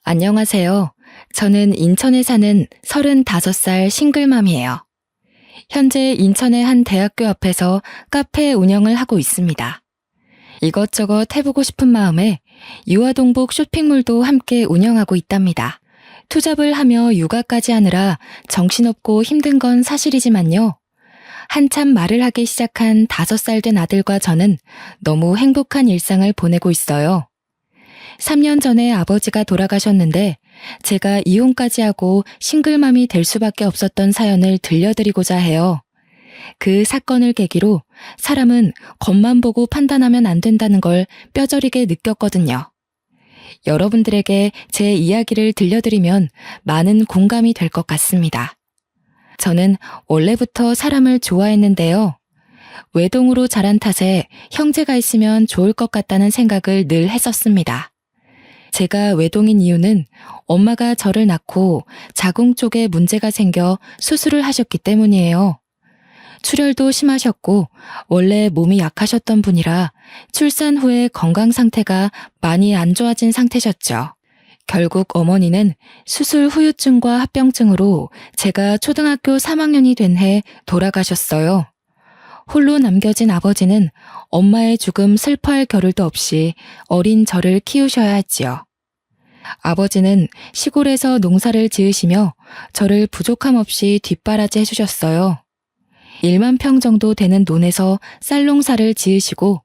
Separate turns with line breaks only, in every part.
안녕하세요. 저는 인천에 사는 35살 싱글맘이에요. 현재 인천의 한 대학교 앞에서 카페 운영을 하고 있습니다. 이것저것 해보고 싶은 마음에 유아동복 쇼핑몰도 함께 운영하고 있답니다. 투잡을 하며 육아까지 하느라 정신없고 힘든 건 사실이지만요. 한참 말을 하기 시작한 5살 된 아들과 저는 너무 행복한 일상을 보내고 있어요. 3년 전에 아버지가 돌아가셨는데 제가 이혼까지 하고 싱글맘이 될 수밖에 없었던 사연을 들려드리고자 해요. 그 사건을 계기로 사람은 겉만 보고 판단하면 안 된다는 걸 뼈저리게 느꼈거든요. 여러분들에게 제 이야기를 들려드리면 많은 공감이 될 것 같습니다. 저는 원래부터 사람을 좋아했는데요. 외동으로 자란 탓에 형제가 있으면 좋을 것 같다는 생각을 늘 했었습니다. 제가 외동인 이유는 엄마가 저를 낳고 자궁 쪽에 문제가 생겨 수술을 하셨기 때문이에요. 출혈도 심하셨고 원래 몸이 약하셨던 분이라 출산 후에 건강 상태가 많이 안 좋아진 상태셨죠. 결국 어머니는 수술 후유증과 합병증으로 제가 초등학교 3학년이 된 해 돌아가셨어요. 홀로 남겨진 아버지는 엄마의 죽음 슬퍼할 겨를도 없이 어린 저를 키우셔야 했지요. 아버지는 시골에서 농사를 지으시며 저를 부족함 없이 뒷바라지 해주셨어요. 1만 평 정도 되는 논에서 쌀농사를 지으시고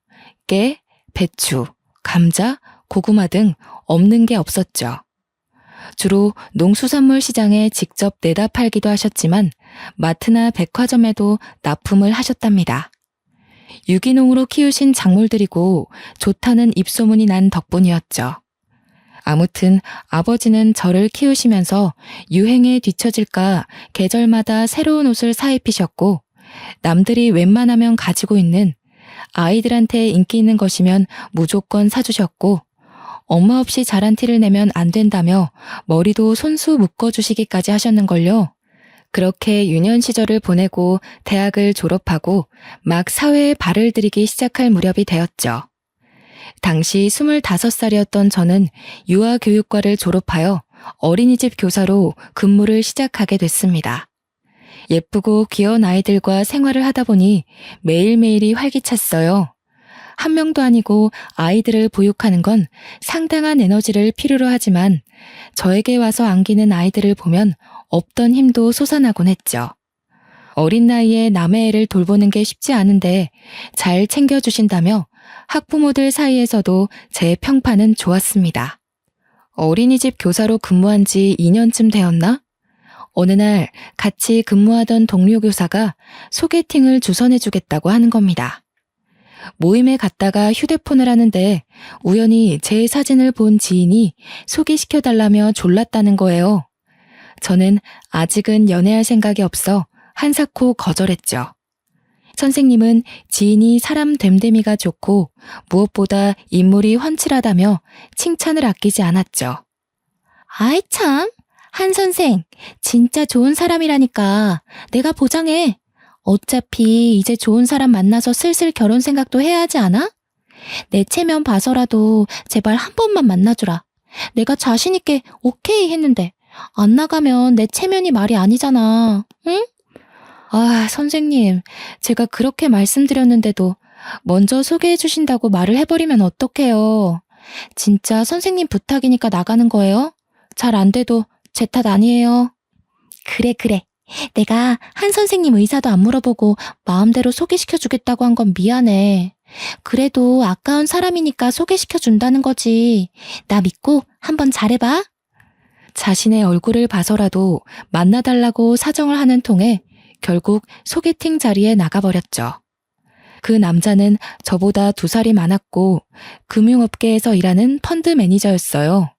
깨, 배추, 감자, 고구마 등 없는 게 없었죠. 주로 농수산물 시장에 직접 내다 팔기도 하셨지만 마트나 백화점에도 납품을 하셨답니다. 유기농으로 키우신 작물들이고 좋다는 입소문이 난 덕분이었죠. 아무튼 아버지는 저를 키우시면서 유행에 뒤처질까 계절마다 새로운 옷을 사입히셨고 남들이 웬만하면 가지고 있는 아이들한테 인기 있는 것이면 무조건 사주셨고 엄마 없이 자란 티를 내면 안 된다며 머리도 손수 묶어주시기까지 하셨는걸요. 그렇게 유년 시절을 보내고 대학을 졸업하고 막 사회에 발을 들이기 시작할 무렵이 되었죠. 당시 25살이었던 저는 유아교육과를 졸업하여 어린이집 교사로 근무를 시작하게 됐습니다. 예쁘고 귀여운 아이들과 생활을 하다 보니 매일매일이 활기찼어요. 한 명도 아니고 아이들을 보육하는 건 상당한 에너지를 필요로 하지만 저에게 와서 안기는 아이들을 보면 없던 힘도 솟아나곤 했죠. 어린 나이에 남의 애를 돌보는 게 쉽지 않은데 잘 챙겨주신다며 학부모들 사이에서도 제 평판은 좋았습니다. 어린이집 교사로 근무한 지 2년쯤 되었나? 어느 날 같이 근무하던 동료 교사가 소개팅을 주선해주겠다고 하는 겁니다. 모임에 갔다가 휴대폰을 하는데 우연히 제 사진을 본 지인이 소개시켜달라며 졸랐다는 거예요. 저는 아직은 연애할 생각이 없어 한사코 거절했죠. 선생님은 지인이 사람 됨됨이가 좋고 무엇보다 인물이 훤칠하다며 칭찬을 아끼지 않았죠. 아이 참, 한 선생 진짜 좋은 사람이라니까 내가 보장해. 어차피 이제 좋은 사람 만나서 슬슬 결혼 생각도 해야 하지 않아? 내 체면 봐서라도 제발 한 번만 만나주라. 내가 자신 있게 오케이 했는데 안 나가면 내 체면이 말이 아니잖아. 응? 아, 선생님, 제가 그렇게 말씀드렸는데도 먼저 소개해 주신다고 말을 해버리면 어떡해요. 진짜 선생님 부탁이니까 나가는 거예요? 잘 안 돼도 제 탓 아니에요. 그래. 내가 한 선생님 의사도 안 물어보고 마음대로 소개시켜주겠다고 한 건 미안해. 그래도 아까운 사람이니까 소개시켜준다는 거지. 나 믿고 한번 잘해봐. 자신의 얼굴을 봐서라도 만나달라고 사정을 하는 통에 결국 소개팅 자리에 나가버렸죠. 그 남자는 저보다 2살이 많았고 금융업계에서 일하는 펀드 매니저였어요.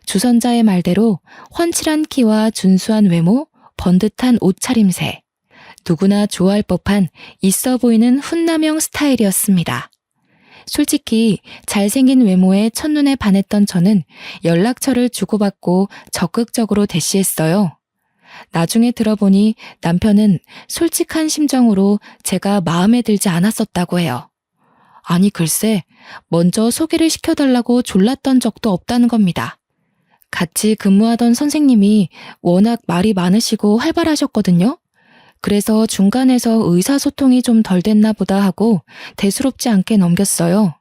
주선자의 말대로 훤칠한 키와 준수한 외모, 번듯한 옷차림새, 누구나 좋아할 법한 있어 보이는 훈남형 스타일이었습니다. 솔직히 잘생긴 외모에 첫눈에 반했던 저는 연락처를 주고받고 적극적으로 대시했어요. 나중에 들어보니 남편은 솔직한 심정으로 제가 마음에 들지 않았었다고 해요. 아니 글쎄, 먼저 소개를 시켜달라고 졸랐던 적도 없다는 겁니다. 같이 근무하던 선생님이 워낙 말이 많으시고 활발하셨거든요. 그래서 중간에서 의사소통이 좀 덜 됐나 보다 하고 대수롭지 않게 넘겼어요.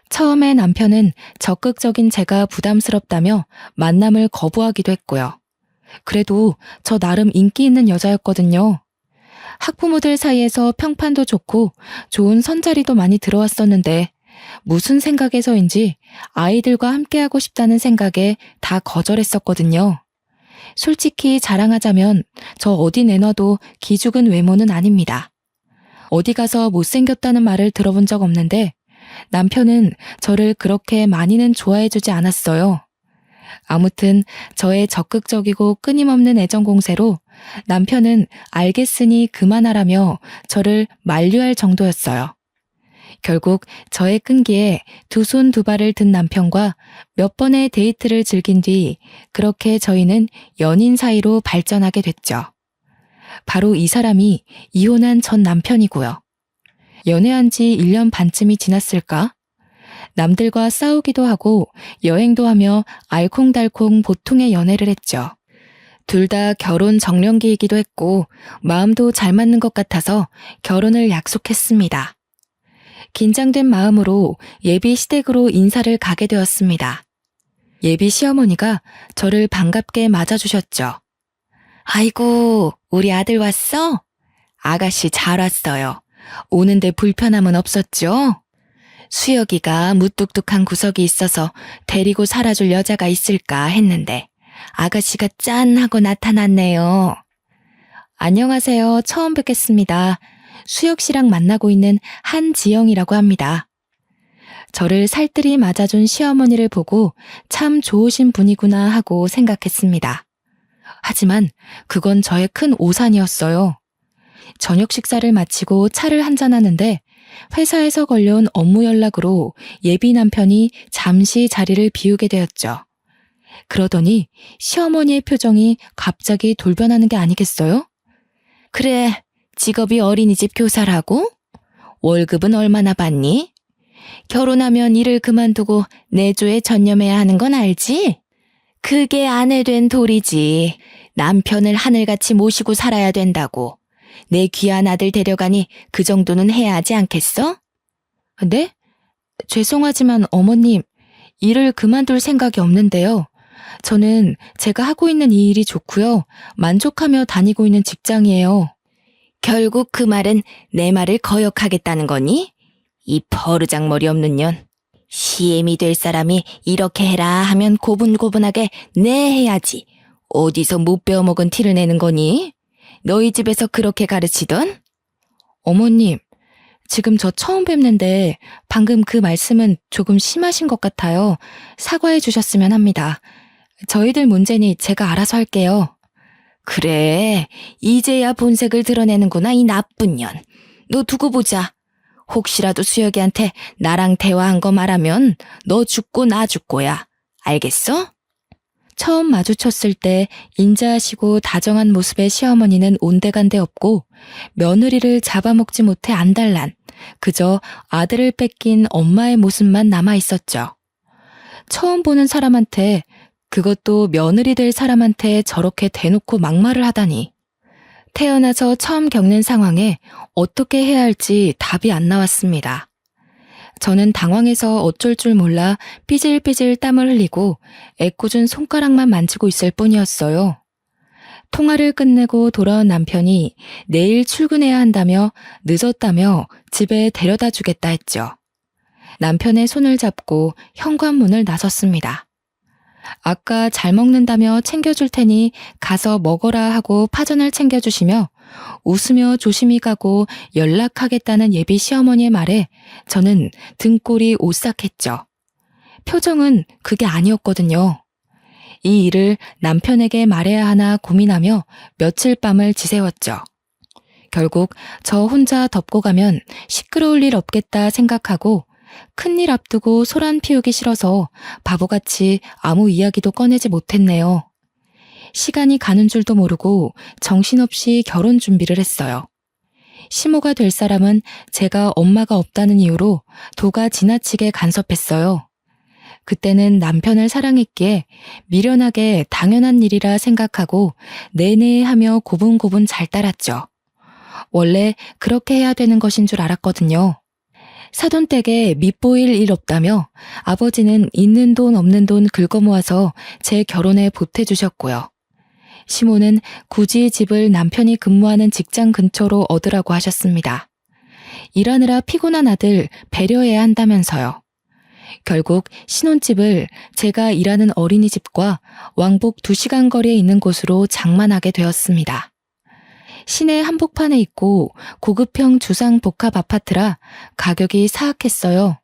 처음에 남편은 적극적인 제가 부담스럽다며 만남을 거부하기도 했고요. 그래도 저 나름 인기 있는 여자였거든요. 학부모들 사이에서 평판도 좋고 좋은 선자리도 많이 들어왔었는데 무슨 생각에서인지 아이들과 함께하고 싶다는 생각에 다 거절했었거든요. 솔직히 자랑하자면 저 어디 내놔도 기죽은 외모는 아닙니다. 어디 가서 못생겼다는 말을 들어본 적 없는데 남편은 저를 그렇게 많이는 좋아해주지 않았어요. 아무튼 저의 적극적이고 끊임없는 애정 공세로 남편은 알겠으니 그만하라며 저를 만류할 정도였어요. 결국 저의 끈기에 두 손 두 발을 든 남편과 몇 번의 데이트를 즐긴 뒤 그렇게 저희는 연인 사이로 발전하게 됐죠. 바로 이 사람이 이혼한 전 남편이고요. 연애한 지 1년 반쯤이 지났을까? 남들과 싸우기도 하고 여행도 하며 알콩달콩 보통의 연애를 했죠. 둘 다 결혼 정년기이기도 했고 마음도 잘 맞는 것 같아서 결혼을 약속했습니다. 긴장된 마음으로 예비 시댁으로 인사를 가게 되었습니다. 예비 시어머니가 저를 반갑게 맞아주셨죠. 아이고, 우리 아들 왔어? 아가씨 잘 왔어요. 오는데 불편함은 없었죠? 수혁이가 무뚝뚝한 구석이 있어서 데리고 살아줄 여자가 있을까 했는데 아가씨가 짠 하고 나타났네요. 안녕하세요. 처음 뵙겠습니다. 수혁 씨랑 만나고 있는 한지영이라고 합니다. 저를 살뜰히 맞아준 시어머니를 보고 참 좋으신 분이구나 하고 생각했습니다. 하지만 그건 저의 큰 오산이었어요. 저녁 식사를 마치고 차를 한잔하는데 회사에서 걸려온 업무 연락으로 예비 남편이 잠시 자리를 비우게 되었죠. 그러더니 시어머니의 표정이 갑자기 돌변하는 게 아니겠어요? 그래, 직업이 어린이집 교사라고? 월급은 얼마나 받니? 결혼하면 일을 그만두고 내조에 전념해야 하는 건 알지? 그게 아내 된 도리지. 남편을 하늘같이 모시고 살아야 된다고. 내 귀한 아들 데려가니 그 정도는 해야 하지 않겠어? 네? 죄송하지만 어머님, 일을 그만둘 생각이 없는데요. 저는 제가 하고 있는 이 일이 좋고요. 만족하며 다니고 있는 직장이에요. 결국 그 말은 내 말을 거역하겠다는 거니? 이 버르장머리 없는 년. 시엠이 될 사람이 이렇게 해라 하면 고분고분하게 네 해야지. 어디서 못 배워먹은 티를 내는 거니? 너희 집에서 그렇게 가르치던? 어머님, 지금 저 처음 뵙는데 방금 그 말씀은 조금 심하신 것 같아요. 사과해 주셨으면 합니다. 저희들 문제니 제가 알아서 할게요. 그래, 이제야 본색을 드러내는구나, 이 나쁜 년. 너 두고 보자. 혹시라도 수혁이한테 나랑 대화한 거 말하면 너 죽고 나 죽고야. 알겠어? 처음 마주쳤을 때 인자하시고 다정한 모습의 시어머니는 온데간데 없고 며느리를 잡아먹지 못해 안달난 그저 아들을 뺏긴 엄마의 모습만 남아있었죠. 처음 보는 사람한테, 그것도 며느리 될 사람한테 저렇게 대놓고 막말을 하다니. 태어나서 처음 겪는 상황에 어떻게 해야 할지 답이 안 나왔습니다. 저는 당황해서 어쩔 줄 몰라 삐질삐질 땀을 흘리고 애꿎은 손가락만 만지고 있을 뿐이었어요. 통화를 끝내고 돌아온 남편이 내일 출근해야 한다며 늦었다며 집에 데려다 주겠다 했죠. 남편의 손을 잡고 현관문을 나섰습니다. 아까 잘 먹는다며 챙겨줄 테니 가서 먹어라 하고 파전을 챙겨주시며 웃으며 조심히 가고 연락하겠다는 예비 시어머니의 말에 저는 등골이 오싹했죠. 표정은 그게 아니었거든요. 이 일을 남편에게 말해야 하나 고민하며 며칠 밤을 지새웠죠. 결국 저 혼자 덮고 가면 시끄러울 일 없겠다 생각하고 큰일 앞두고 소란 피우기 싫어서 바보같이 아무 이야기도 꺼내지 못했네요. 시간이 가는 줄도 모르고 정신없이 결혼 준비를 했어요. 시모가 될 사람은 제가 엄마가 없다는 이유로 도가 지나치게 간섭했어요. 그때는 남편을 사랑했기에 미련하게 당연한 일이라 생각하고 내내 하며 고분고분 잘 따랐죠. 원래 그렇게 해야 되는 것인 줄 알았거든요. 사돈댁에 밑보일 일 없다며 아버지는 있는 돈 없는 돈 긁어모아서 제 결혼에 보태주셨고요. 시모는 굳이 집을 남편이 근무하는 직장 근처로 얻으라고 하셨습니다. 일하느라 피곤한 아들 배려해야 한다면서요. 결국 신혼집을 제가 일하는 어린이집과 왕복 2시간 거리에 있는 곳으로 장만하게 되었습니다. 시내 한복판에 있고 고급형 주상 복합 아파트라 가격이 사악했어요.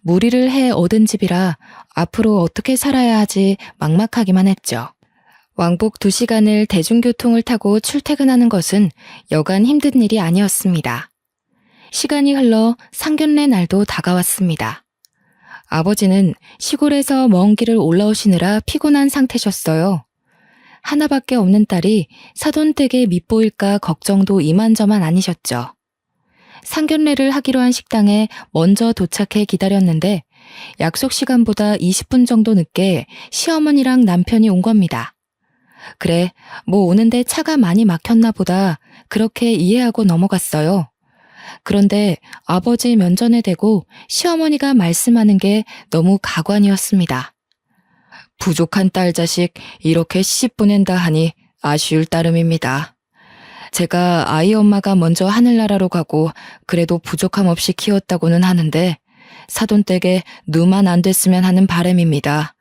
무리를 해 얻은 집이라 앞으로 어떻게 살아야 하지 막막하기만 했죠. 왕복 2시간을 대중교통을 타고 출퇴근하는 것은 여간 힘든 일이 아니었습니다. 시간이 흘러 상견례 날도 다가왔습니다. 아버지는 시골에서 먼 길을 올라오시느라 피곤한 상태셨어요. 하나밖에 없는 딸이 사돈댁에 밉보일까 걱정도 이만저만 아니셨죠. 상견례를 하기로 한 식당에 먼저 도착해 기다렸는데 약속 시간보다 20분 정도 늦게 시어머니랑 남편이 온 겁니다. 그래, 뭐 오는데 차가 많이 막혔나 보다 그렇게 이해하고 넘어갔어요. 그런데 아버지 면전에 대고 시어머니가 말씀하는 게 너무 가관이었습니다. 부족한 딸 자식 이렇게 시집 보낸다 하니 아쉬울 따름입니다. 제가 아이 엄마가 먼저 하늘나라로 가고 그래도 부족함 없이 키웠다고는 하는데 사돈댁에 누만 안 됐으면 하는 바람입니다.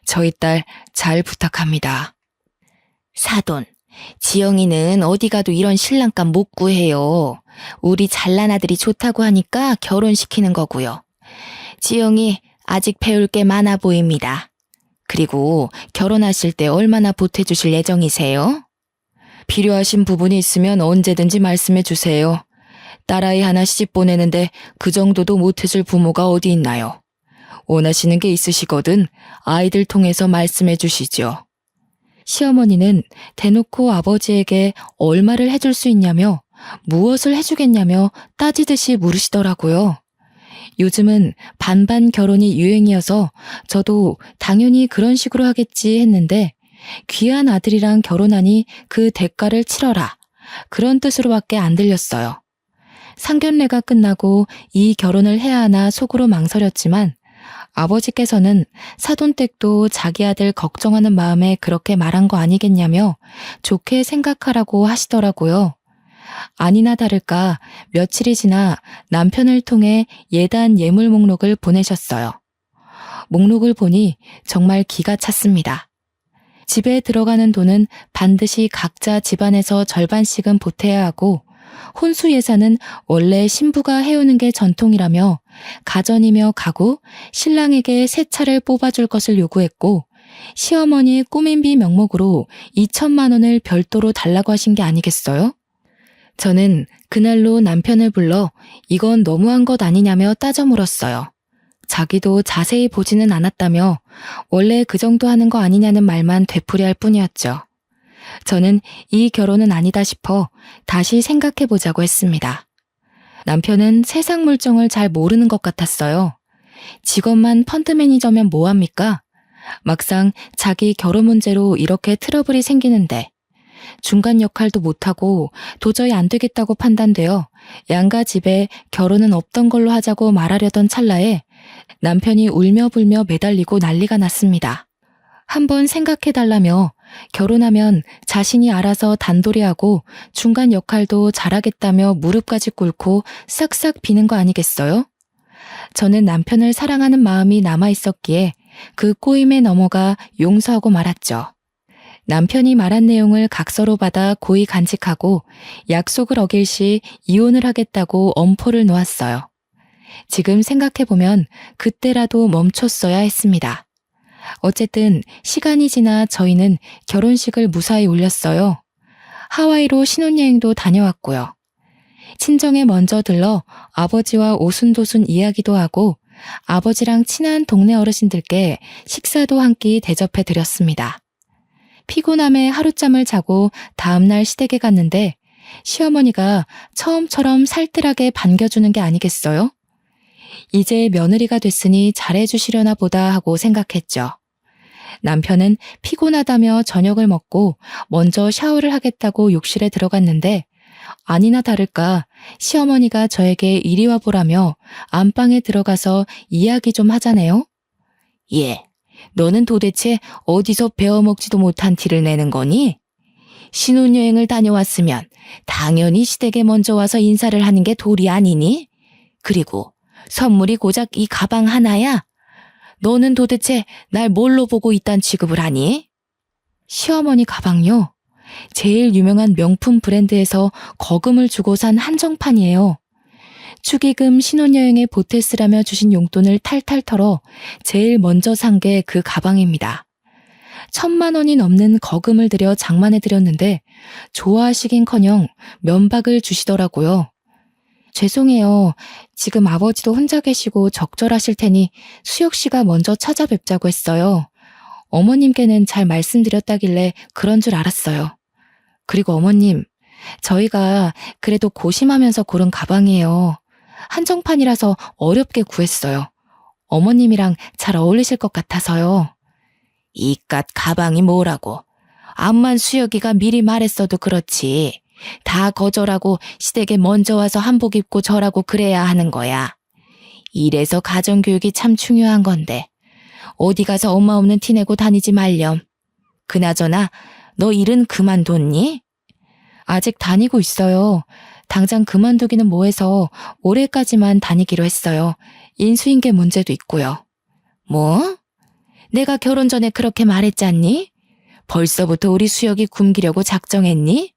저희 딸 잘 부탁합니다. 사돈, 지영이는 어디 가도 이런 신랑감 못 구해요. 우리 잘난 아들이 좋다고 하니까 결혼시키는 거고요. 지영이 아직 배울 게 많아 보입니다. 그리고 결혼하실 때 얼마나 보태주실 예정이세요? 필요하신 부분이 있으면 언제든지 말씀해 주세요. 딸아이 하나 시집 보내는데 그 정도도 못해줄 부모가 어디 있나요? 원하시는 게 있으시거든 아이들 통해서 말씀해 주시죠. 시어머니는 대놓고 아버지에게 얼마를 해줄 수 있냐며 무엇을 해주겠냐며 따지듯이 물으시더라고요. 요즘은 반반 결혼이 유행이어서 저도 당연히 그런 식으로 하겠지 했는데 귀한 아들이랑 결혼하니 그 대가를 치러라. 그런 뜻으로밖에 안 들렸어요. 상견례가 끝나고 이 결혼을 해야 하나 속으로 망설였지만 아버지께서는 사돈댁도 자기 아들 걱정하는 마음에 그렇게 말한 거 아니겠냐며 좋게 생각하라고 하시더라고요. 아니나 다를까 며칠이 지나 남편을 통해 예단 예물 목록을 보내셨어요. 목록을 보니 정말 기가 찼습니다. 집에 들어가는 돈은 반드시 각자 집안에서 절반씩은 보태야 하고 혼수 예산은 원래 신부가 해오는 게 전통이라며 가전이며 가구, 신랑에게 새 차를 뽑아줄 것을 요구했고 시어머니의 꾸민비 명목으로 2천만 원을 별도로 달라고 하신 게 아니겠어요? 저는 그날로 남편을 불러 이건 너무한 것 아니냐며 따져 물었어요. 자기도 자세히 보지는 않았다며 원래 그 정도 하는 거 아니냐는 말만 되풀이할 뿐이었죠. 저는 이 결혼은 아니다 싶어 다시 생각해보자고 했습니다. 남편은 세상 물정을 잘 모르는 것 같았어요. 직업만 펀드 매니저면 뭐합니까? 막상 자기 결혼 문제로 이렇게 트러블이 생기는데 중간 역할도 못하고 도저히 안 되겠다고 판단되어 양가 집에 결혼은 없던 걸로 하자고 말하려던 찰나에 남편이 울며 불며 매달리고 난리가 났습니다. 한번 생각해달라며 결혼하면 자신이 알아서 단돌이하고 중간 역할도 잘하겠다며 무릎까지 꿇고 싹싹 비는 거 아니겠어요? 저는 남편을 사랑하는 마음이 남아있었기에 그 꼬임에 넘어가 용서하고 말았죠. 남편이 말한 내용을 각서로 받아 고이 간직하고 약속을 어길 시 이혼을 하겠다고 엄포를 놓았어요. 지금 생각해보면 그때라도 멈췄어야 했습니다. 어쨌든 시간이 지나 저희는 결혼식을 무사히 올렸어요. 하와이로 신혼여행도 다녀왔고요. 친정에 먼저 들러 아버지와 오순도순 이야기도 하고 아버지랑 친한 동네 어르신들께 식사도 한 끼 대접해 드렸습니다. 피곤함에 하룻잠을 자고 다음날 시댁에 갔는데 시어머니가 처음처럼 살뜰하게 반겨주는 게 아니겠어요? 이제 며느리가 됐으니 잘해주시려나 보다 하고 생각했죠. 남편은 피곤하다며 저녁을 먹고 먼저 샤워를 하겠다고 욕실에 들어갔는데 아니나 다를까 시어머니가 저에게 이리 와보라며 안방에 들어가서 이야기 좀 하자네요. 예, 너는 도대체 어디서 배워먹지도 못한 티를 내는 거니? 신혼여행을 다녀왔으면 당연히 시댁에 먼저 와서 인사를 하는 게 도리 아니니? 그리고 선물이 고작 이 가방 하나야? 너는 도대체 날 뭘로 보고 이딴 취급을 하니? 시어머니 가방요? 제일 유명한 명품 브랜드에서 거금을 주고 산 한정판이에요. 축의금 신혼여행에 보태 쓰라며 주신 용돈을 탈탈 털어 제일 먼저 산 게 그 가방입니다. 1,000만 원이 넘는 거금을 들여 장만해드렸는데 좋아하시긴커녕 면박을 주시더라고요. 죄송해요. 지금 아버지도 혼자 계시고 적절하실 테니 수혁 씨가 먼저 찾아뵙자고 했어요. 어머님께는 잘 말씀드렸다길래 그런 줄 알았어요. 그리고 어머님, 저희가 그래도 고심하면서 고른 가방이에요. 한정판이라서 어렵게 구했어요. 어머님이랑 잘 어울리실 것 같아서요. 이깟 가방이 뭐라고. 암만 수혁이가 미리 말했어도 그렇지. 다 거절하고 시댁에 먼저 와서 한복 입고 절하고 그래야 하는 거야. 이래서 가정교육이 참 중요한 건데 어디 가서 엄마 없는 티 내고 다니지 말렴. 그나저나 너 일은 그만뒀니? 아직 다니고 있어요. 당장 그만두기는 뭐해서 올해까지만 다니기로 했어요. 인수인계 문제도 있고요. 뭐? 내가 결혼 전에 그렇게 말했잖니? 벌써부터 우리 수혁이 굶기려고 작정했니?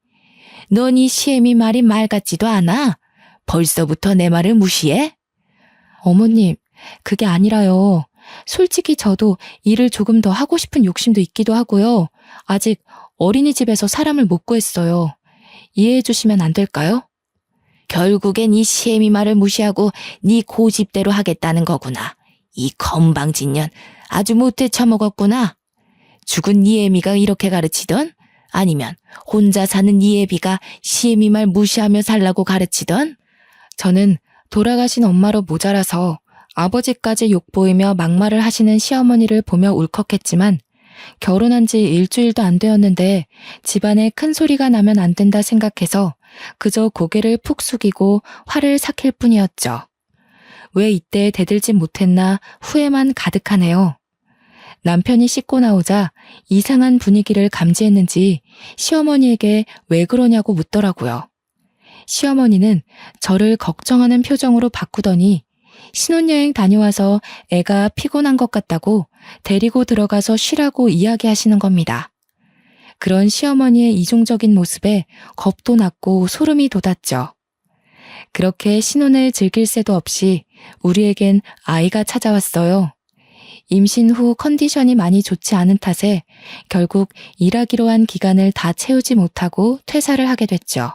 넌 이 시애미 말이 말 같지도 않아? 벌써부터 내 말을 무시해? 어머님, 그게 아니라요. 솔직히 저도 일을 조금 더 하고 싶은 욕심도 있기도 하고요. 아직 어린이집에서 사람을 못 구했어요. 이해해 주시면 안 될까요? 결국엔 이 시애미 말을 무시하고 네 고집대로 하겠다는 거구나. 이 건방진년 아주 못해 처먹었구나. 죽은 네 애미가 이렇게 가르치던? 아니면 혼자 사는 네 애비가 시애미 말 무시하며 살라고 가르치던? 저는 돌아가신 엄마로 모자라서 아버지까지 욕보이며 막말을 하시는 시어머니를 보며 울컥했지만 결혼한 지 일주일도 안 되었는데 집안에 큰 소리가 나면 안 된다 생각해서 그저 고개를 푹 숙이고 화를 삭힐 뿐이었죠. 왜 이때 대들지 못했나 후회만 가득하네요. 남편이 씻고 나오자 이상한 분위기를 감지했는지 시어머니에게 왜 그러냐고 묻더라고요. 시어머니는 저를 걱정하는 표정으로 바꾸더니 신혼여행 다녀와서 애가 피곤한 것 같다고 데리고 들어가서 쉬라고 이야기하시는 겁니다. 그런 시어머니의 이중적인 모습에 겁도 났고 소름이 돋았죠. 그렇게 신혼을 즐길 새도 없이 우리에겐 아이가 찾아왔어요. 임신 후 컨디션이 많이 좋지 않은 탓에 결국 일하기로 한 기간을 다 채우지 못하고 퇴사를 하게 됐죠.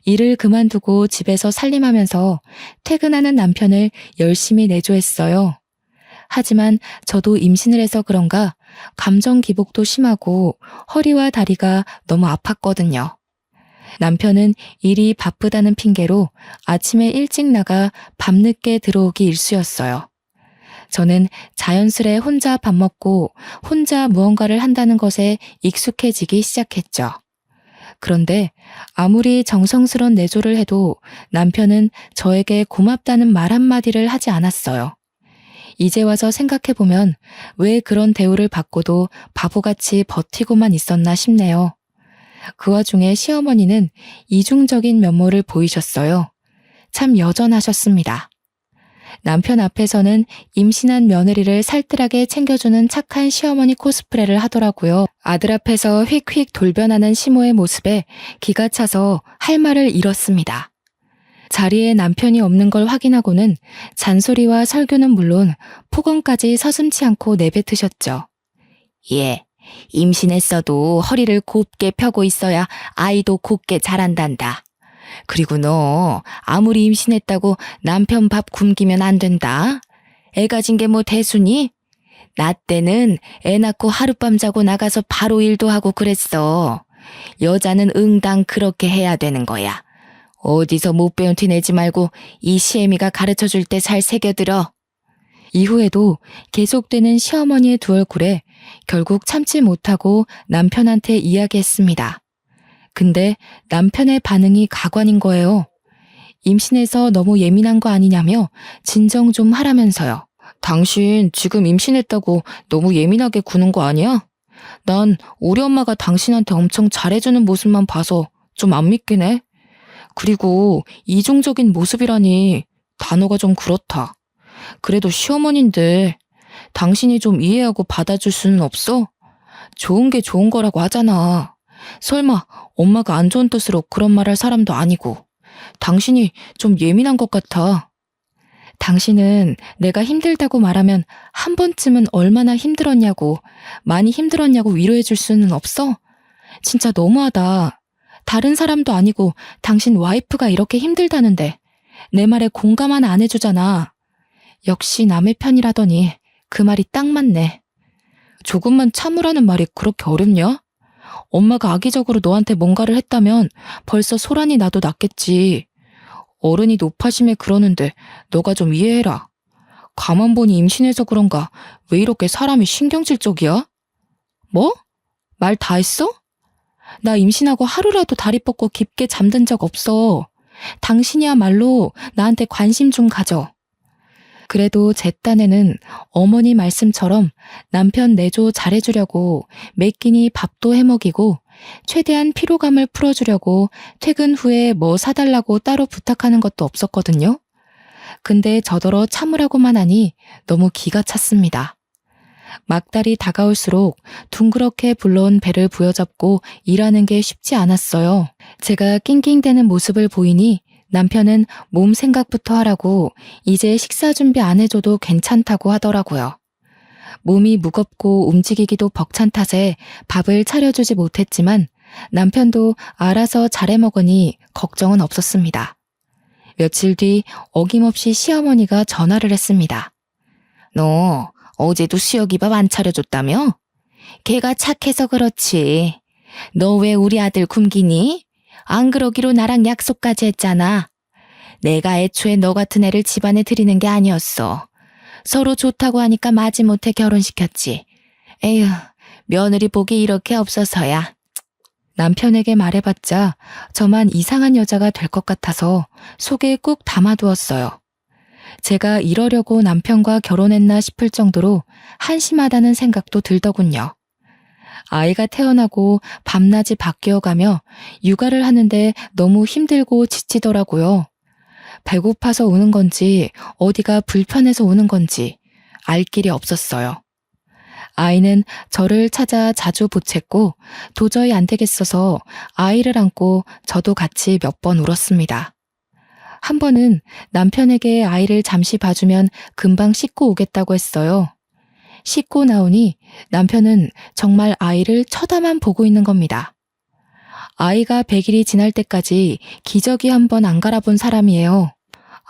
일을 그만두고 집에서 살림하면서 퇴근하는 남편을 열심히 내조했어요. 하지만 저도 임신을 해서 그런가 감정 기복도 심하고 허리와 다리가 너무 아팠거든요. 남편은 일이 바쁘다는 핑계로 아침에 일찍 나가 밤늦게 들어오기 일쑤였어요. 저는 자연스레 혼자 밥 먹고 혼자 무언가를 한다는 것에 익숙해지기 시작했죠. 그런데 아무리 정성스런 내조를 해도 남편은 저에게 고맙다는 말 한마디를 하지 않았어요. 이제 와서 생각해보면 왜 그런 대우를 받고도 바보같이 버티고만 있었나 싶네요. 그 와중에 시어머니는 이중적인 면모를 보이셨어요. 참 여전하셨습니다. 남편 앞에서는 임신한 며느리를 살뜰하게 챙겨주는 착한 시어머니 코스프레를 하더라고요. 아들 앞에서 휙휙 돌변하는 시모의 모습에 기가 차서 할 말을 잃었습니다. 자리에 남편이 없는 걸 확인하고는 잔소리와 설교는 물론 폭언까지 서슴지 않고 내뱉으셨죠. 예, 임신했어도 허리를 곱게 펴고 있어야 아이도 곱게 자란단다. 그리고 너 아무리 임신했다고 남편 밥 굶기면 안 된다. 애 가진 게 뭐 대수니? 나 때는 애 낳고 하룻밤 자고 나가서 바로 일도 하고 그랬어. 여자는 응당 그렇게 해야 되는 거야. 어디서 못 배운 티 내지 말고 이 시애미가 가르쳐줄 때 잘 새겨들어. 이후에도 계속되는 시어머니의 두 얼굴에 결국 참지 못하고 남편한테 이야기했습니다. 근데 남편의 반응이 가관인 거예요. 임신해서 너무 예민한 거 아니냐며 진정 좀 하라면서요. 당신 지금 임신했다고 너무 예민하게 구는 거 아니야? 난 우리 엄마가 당신한테 엄청 잘해주는 모습만 봐서 좀 안 믿긴 해. 그리고 이중적인 모습이라니 단어가 좀 그렇다. 그래도 시어머니인데 당신이 좀 이해하고 받아줄 수는 없어? 좋은 게 좋은 거라고 하잖아. 설마 엄마가 안 좋은 뜻으로 그런 말 할 사람도 아니고. 당신이 좀 예민한 것 같아. 당신은 내가 힘들다고 말하면 한 번쯤은 얼마나 힘들었냐고, 많이 힘들었냐고 위로해 줄 수는 없어? 진짜 너무하다. 다른 사람도 아니고 당신 와이프가 이렇게 힘들다는데 내 말에 공감 하나 안 해주잖아. 역시 남의 편이라더니 그 말이 딱 맞네. 조금만 참으라는 말이 그렇게 어렵냐? 엄마가 악의적으로 너한테 뭔가를 했다면 벌써 소란이 나도 났겠지. 어른이 노파심에 그러는데 너가 좀 이해해라. 가만 보니 임신해서 그런가 왜 이렇게 사람이 신경질적이야? 뭐? 말 다 했어? 나 임신하고 하루라도 다리 뻗고 깊게 잠든 적 없어. 당신이야말로 나한테 관심 좀 가져. 그래도 제 딴에는 어머니 말씀처럼 남편 내조 잘해주려고 매 끼니 밥도 해먹이고 최대한 피로감을 풀어주려고 퇴근 후에 뭐 사달라고 따로 부탁하는 것도 없었거든요. 근데 저더러 참으라고만 하니 너무 기가 찼습니다. 막달이 다가올수록 둥그렇게 불러온 배를 부여잡고 일하는 게 쉽지 않았어요. 제가 낑낑대는 모습을 보이니 남편은 몸 생각부터 하라고 이제 식사 준비 안 해줘도 괜찮다고 하더라고요. 몸이 무겁고 움직이기도 벅찬 탓에 밥을 차려주지 못했지만 남편도 알아서 잘해 먹으니 걱정은 없었습니다. 며칠 뒤 어김없이 시어머니가 전화를 했습니다. 너 어제도 수혁이 밥 안 차려줬다며? 걔가 착해서 그렇지. 너 왜 우리 아들 굶기니? 안 그러기로 나랑 약속까지 했잖아. 내가 애초에 너 같은 애를 집안에 들이는 게 아니었어. 서로 좋다고 하니까 마지못해 결혼시켰지. 에휴, 며느리 복이 이렇게 없어서야. 남편에게 말해봤자 저만 이상한 여자가 될 것 같아서 속에 꾹 담아두었어요. 제가 이러려고 남편과 결혼했나 싶을 정도로 한심하다는 생각도 들더군요. 아이가 태어나고 밤낮이 바뀌어가며 육아를 하는데 너무 힘들고 지치더라고요. 배고파서 우는 건지 어디가 불편해서 우는 건지 알 길이 없었어요. 아이는 저를 찾아 자주 보챘고 도저히 안 되겠어서 아이를 안고 저도 같이 몇 번 울었습니다. 한 번은 남편에게 아이를 잠시 봐주면 금방 씻고 오겠다고 했어요. 씻고 나오니 남편은 정말 아이를 쳐다만 보고 있는 겁니다. 아이가 100일이 지날 때까지 기저귀 한 번 안 갈아본 사람이에요.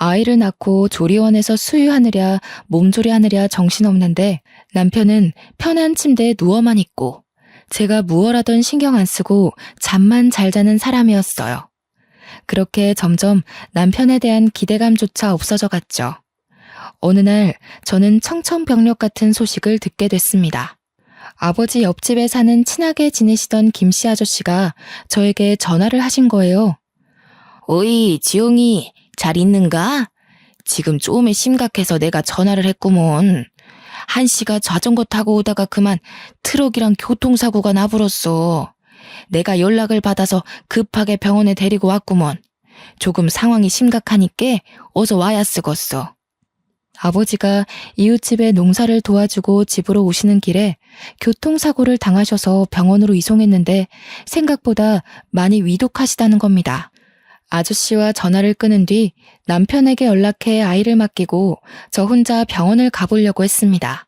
아이를 낳고 조리원에서 수유하느랴 몸조리하느랴 정신없는데 남편은 편한 침대에 누워만 있고 제가 무얼하던 신경 안 쓰고 잠만 잘 자는 사람이었어요. 그렇게 점점 남편에 대한 기대감조차 없어져 갔죠. 어느 날 저는 청천벽력 같은 소식을 듣게 됐습니다. 아버지 옆집에 사는 친하게 지내시던 김씨 아저씨가 저에게 전화를 하신 거예요. 어이, 지용이 잘 있는가? 지금 좀에 심각해서 내가 전화를 했구먼. 한씨가 자전거 타고 오다가 그만 트럭이랑 교통사고가 나불었어. 내가 연락을 받아서 급하게 병원에 데리고 왔구먼. 조금 상황이 심각하니까 어서 와야 쓰겄어. 아버지가 이웃집에 농사를 도와주고 집으로 오시는 길에 교통사고를 당하셔서 병원으로 이송했는데 생각보다 많이 위독하시다는 겁니다. 아저씨와 전화를 끊은 뒤 남편에게 연락해 아이를 맡기고 저 혼자 병원을 가보려고 했습니다.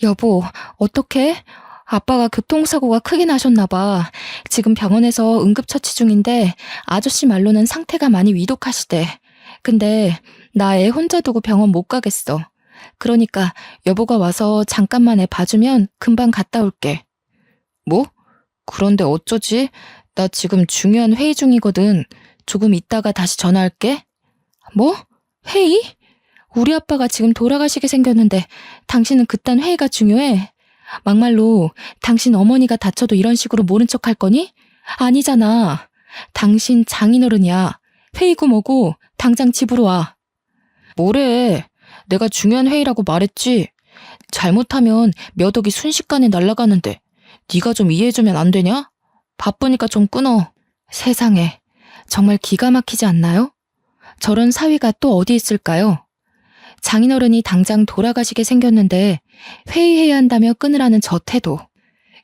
여보, 어떡해? 아빠가 교통사고가 크게 나셨나 봐. 지금 병원에서 응급처치 중인데 아저씨 말로는 상태가 많이 위독하시대. 근데 나 애 혼자 두고 병원 못 가겠어. 그러니까 여보가 와서 잠깐만 애 봐주면 금방 갔다 올게. 뭐? 그런데 어쩌지? 나 지금 중요한 회의 중이거든. 조금 있다가 다시 전화할게. 뭐? 회의? 우리 아빠가 지금 돌아가시게 생겼는데 당신은 그딴 회의가 중요해? 막말로 당신 어머니가 다쳐도 이런 식으로 모른 척 할 거니? 아니잖아. 당신 장인어른이야. 회의고 뭐고 당장 집으로 와. 뭐래? 내가 중요한 회의라고 말했지. 잘못하면 몇 억이 순식간에 날아가는데 네가 좀 이해해주면 안 되냐? 바쁘니까 좀 끊어. 세상에, 정말 기가 막히지 않나요? 저런 사위가 또 어디 있을까요? 장인어른이 당장 돌아가시게 생겼는데 회의해야 한다며 끊으라는 저 태도.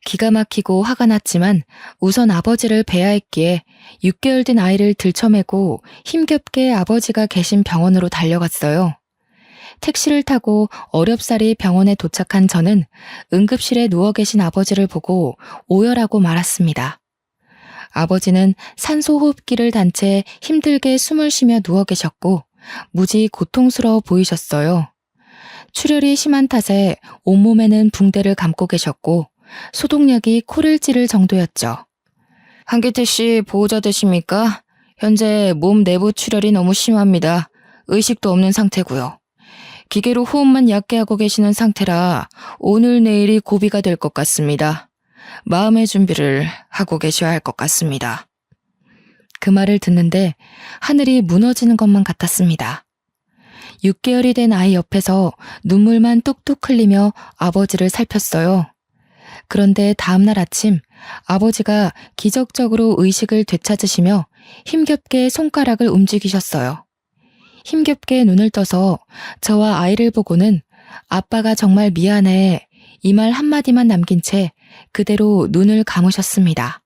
기가 막히고 화가 났지만 우선 아버지를 뵈야 했기에 6개월 된 아이를 들쳐매고 힘겹게 아버지가 계신 병원으로 달려갔어요. 택시를 타고 어렵사리 병원에 도착한 저는 응급실에 누워 계신 아버지를 보고 오열하고 말았습니다. 아버지는 산소호흡기를 단 채 힘들게 숨을 쉬며 누워 계셨고 무지 고통스러워 보이셨어요. 출혈이 심한 탓에 온몸에는 붕대를 감고 계셨고 소독약이 코를 찌를 정도였죠. 한기태 씨 보호자 되십니까? 현재 몸 내부 출혈이 너무 심합니다. 의식도 없는 상태고요. 기계로 호흡만 얕게 하고 계시는 상태라 오늘 내일이 고비가 될 것 같습니다. 마음의 준비를 하고 계셔야 할 것 같습니다. 그 말을 듣는데 하늘이 무너지는 것만 같았습니다. 6개월이 된 아이 옆에서 눈물만 뚝뚝 흘리며 아버지를 살폈어요. 그런데 다음날 아침 아버지가 기적적으로 의식을 되찾으시며 힘겹게 손가락을 움직이셨어요. 힘겹게 눈을 떠서 저와 아이를 보고는 아빠가 정말 미안해 이 말 한마디만 남긴 채 그대로 눈을 감으셨습니다.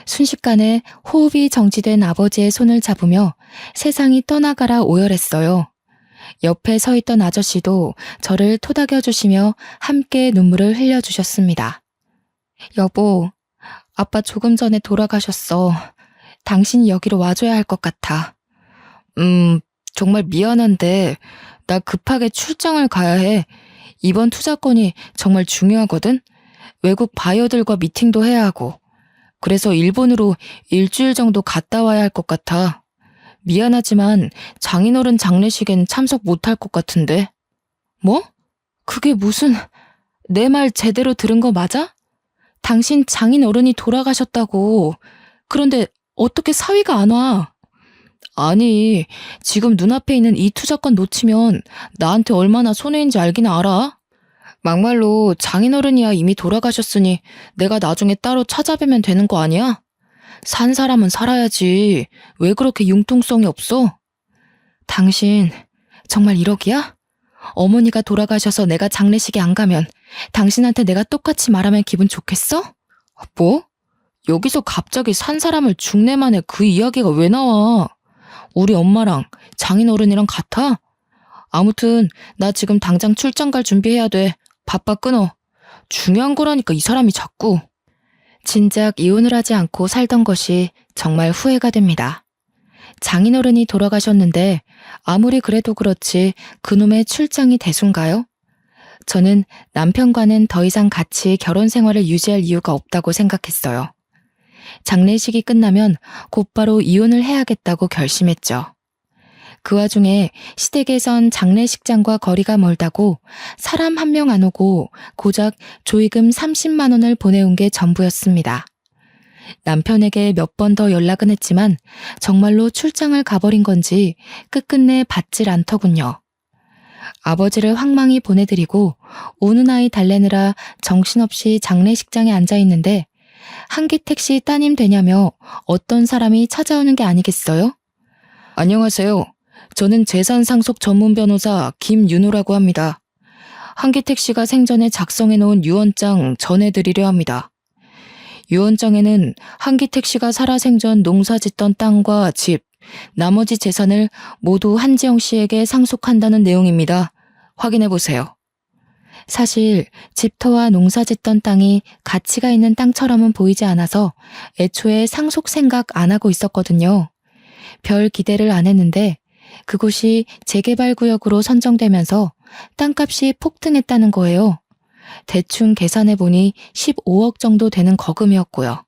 순식간에 호흡이 정지된 아버지의 손을 잡으며 세상이 떠나가라 오열했어요. 옆에 서 있던 아저씨도 저를 토닥여 주시며 함께 눈물을 흘려주셨습니다. 여보, 아빠 조금 전에 돌아가셨어. 당신이 여기로 와줘야 할 것 같아. 정말 미안한데 나 급하게 출장을 가야 해. 이번 투자건이 정말 중요하거든. 외국 바이어들과 미팅도 해야 하고. 그래서 일본으로 일주일 정도 갔다 와야 할 것 같아. 미안하지만 장인어른 장례식엔 참석 못할 것 같은데. 뭐? 그게 무슨... 내 말 제대로 들은 거 맞아? 당신 장인어른이 돌아가셨다고. 그런데 어떻게 사위가 안 와? 아니, 지금 눈앞에 있는 이 투자권 놓치면 나한테 얼마나 손해인지 알긴 알아? 막말로 장인어른이야 이미 돌아가셨으니 내가 나중에 따로 찾아뵈면 되는 거 아니야? 산 사람은 살아야지. 왜 그렇게 융통성이 없어? 당신 정말 1억이야? 어머니가 돌아가셔서 내가 장례식에 안 가면 당신한테 내가 똑같이 말하면 기분 좋겠어? 뭐? 여기서 갑자기 산 사람을 죽내만해 그 이야기가 왜 나와? 우리 엄마랑 장인어른이랑 같아? 아무튼 나 지금 당장 출장 갈 준비해야 돼. 바빠 끊어. 중요한 거라니까 이 사람이 자꾸. 진작 이혼을 하지 않고 살던 것이 정말 후회가 됩니다. 장인어른이 돌아가셨는데 아무리 그래도 그렇지 그놈의 출장이 대수인가요? 저는 남편과는 더 이상 같이 결혼 생활을 유지할 이유가 없다고 생각했어요. 장례식이 끝나면 곧바로 이혼을 해야겠다고 결심했죠. 그 와중에 시댁에선 장례식장과 거리가 멀다고 사람 한 명 안 오고 고작 조의금 30만 원을 보내온 게 전부였습니다. 남편에게 몇 번 더 연락은 했지만 정말로 출장을 가버린 건지 끝끝내 받질 않더군요. 아버지를 황망히 보내드리고 우는 아이 달래느라 정신없이 장례식장에 앉아있는데 한기택 씨 따님 되냐며 어떤 사람이 찾아오는 게 아니겠어요? 안녕하세요. 저는 재산상속 전문 변호사 김윤호라고 합니다. 한기택 씨가 생전에 작성해 놓은 유언장 전해드리려 합니다. 유언장에는 한기택 씨가 살아생전 농사짓던 땅과 집, 나머지 재산을 모두 한지영 씨에게 상속한다는 내용입니다. 확인해보세요. 사실 집터와 농사짓던 땅이 가치가 있는 땅처럼은 보이지 않아서 애초에 상속 생각 안 하고 있었거든요. 별 기대를 안 했는데 그곳이 재개발구역으로 선정되면서 땅값이 폭등했다는 거예요. 대충 계산해보니 15억 정도 되는 거금이었고요.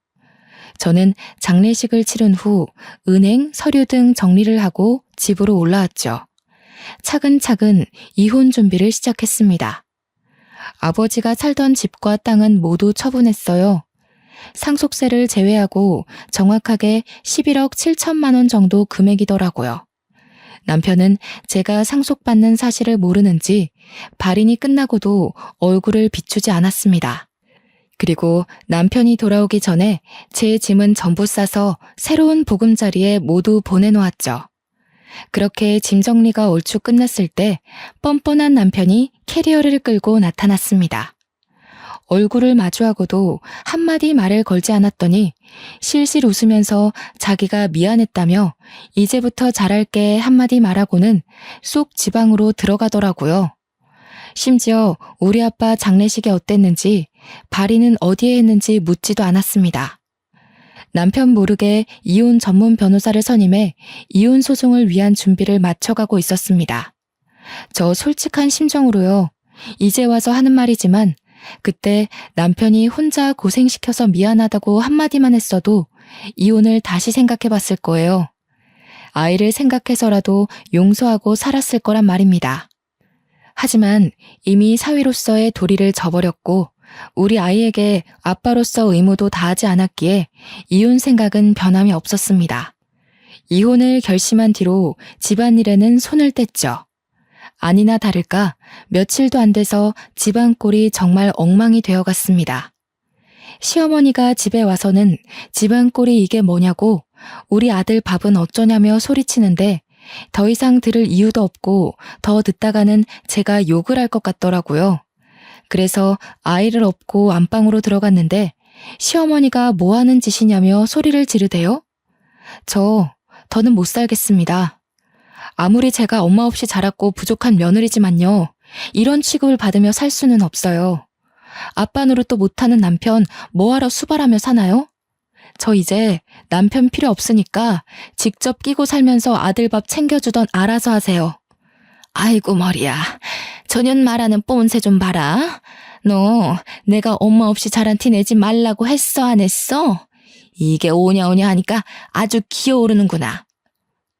저는 장례식을 치른 후 은행, 서류 등 정리를 하고 집으로 올라왔죠. 차근차근 이혼 준비를 시작했습니다. 아버지가 살던 집과 땅은 모두 처분했어요. 상속세를 제외하고 정확하게 11억 7천만 원 정도 금액이더라고요. 남편은 제가 상속받는 사실을 모르는지 발인이 끝나고도 얼굴을 비추지 않았습니다. 그리고 남편이 돌아오기 전에 제 짐은 전부 싸서 새로운 보금자리에 모두 보내놓았죠. 그렇게 짐 정리가 얼추 끝났을 때 뻔뻔한 남편이 캐리어를 끌고 나타났습니다. 얼굴을 마주하고도 한마디 말을 걸지 않았더니 실실 웃으면서 자기가 미안했다며 이제부터 잘할게 한마디 말하고는 쏙 지방으로 들어가더라고요. 심지어 우리 아빠 장례식이 어땠는지, 발인은 어디에 했는지 묻지도 않았습니다. 남편 모르게 이혼 전문 변호사를 선임해 이혼 소송을 위한 준비를 마쳐가고 있었습니다. 저 솔직한 심정으로요. 이제 와서 하는 말이지만 그때 남편이 혼자 고생시켜서 미안하다고 한마디만 했어도 이혼을 다시 생각해봤을 거예요. 아이를 생각해서라도 용서하고 살았을 거란 말입니다. 하지만 이미 사위로서의 도리를 저버렸고 우리 아이에게 아빠로서 의무도 다하지 않았기에 이혼 생각은 변함이 없었습니다. 이혼을 결심한 뒤로 집안일에는 손을 뗐죠. 아니나 다를까 며칠도 안 돼서 집안 꼴이 정말 엉망이 되어갔습니다. 시어머니가 집에 와서는 집안 꼴이 이게 뭐냐고 우리 아들 밥은 어쩌냐며 소리치는데 더 이상 들을 이유도 없고 더 듣다가는 제가 욕을 할 것 같더라고요. 그래서 아이를 업고 안방으로 들어갔는데 시어머니가 뭐 하는 짓이냐며 소리를 지르대요. 더는 못 살겠습니다. 아무리 제가 엄마 없이 자랐고 부족한 며느리지만요. 이런 취급을 받으며 살 수는 없어요. 아빠 노릇도 못하는 남편 뭐하러 수발하며 사나요? 저 이제 남편 필요 없으니까 직접 끼고 살면서 아들 밥 챙겨주던 알아서 하세요. 아이고 머리야. 저년 말하는 뽐새 좀 봐라. 너 내가 엄마 없이 자란 티 내지 말라고 했어 안 했어? 이게 오냐오냐 하니까 아주 기어오르는구나.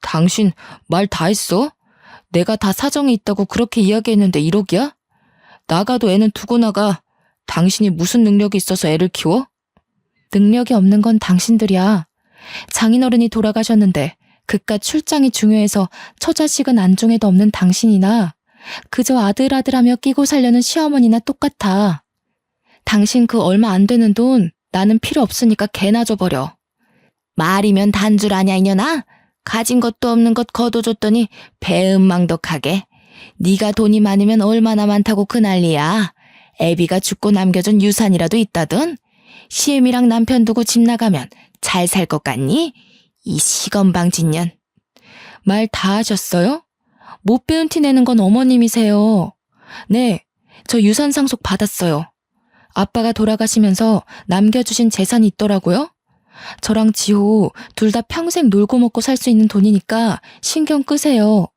당신 말 다 했어? 내가 다 사정이 있다고 그렇게 이야기했는데 이러기야? 나가도 애는 두고 나가. 당신이 무슨 능력이 있어서 애를 키워? 능력이 없는 건 당신들이야. 장인어른이 돌아가셨는데 그깟 출장이 중요해서 처자식은 안중에도 없는 당신이나 그저 아들아들하며 끼고 살려는 시어머니나 똑같아. 당신 그 얼마 안 되는 돈 나는 필요 없으니까 개나 줘버려. 말이면 단줄 아냐 이년아? 가진 것도 없는 것 거둬줬더니 배은망덕하게. 네가 돈이 많으면 얼마나 많다고 그 난리야. 애비가 죽고 남겨준 유산이라도 있다던? 시엠이랑 남편 두고 집 나가면 잘 살 것 같니? 이 시건방진년. 말 다 하셨어요? 못 배운 티 내는 건 어머님이세요. 네, 저 유산 상속 받았어요. 아빠가 돌아가시면서 남겨주신 재산이 있더라고요. 저랑 지호 둘 다 평생 놀고 먹고 살 수 있는 돈이니까 신경 끄세요.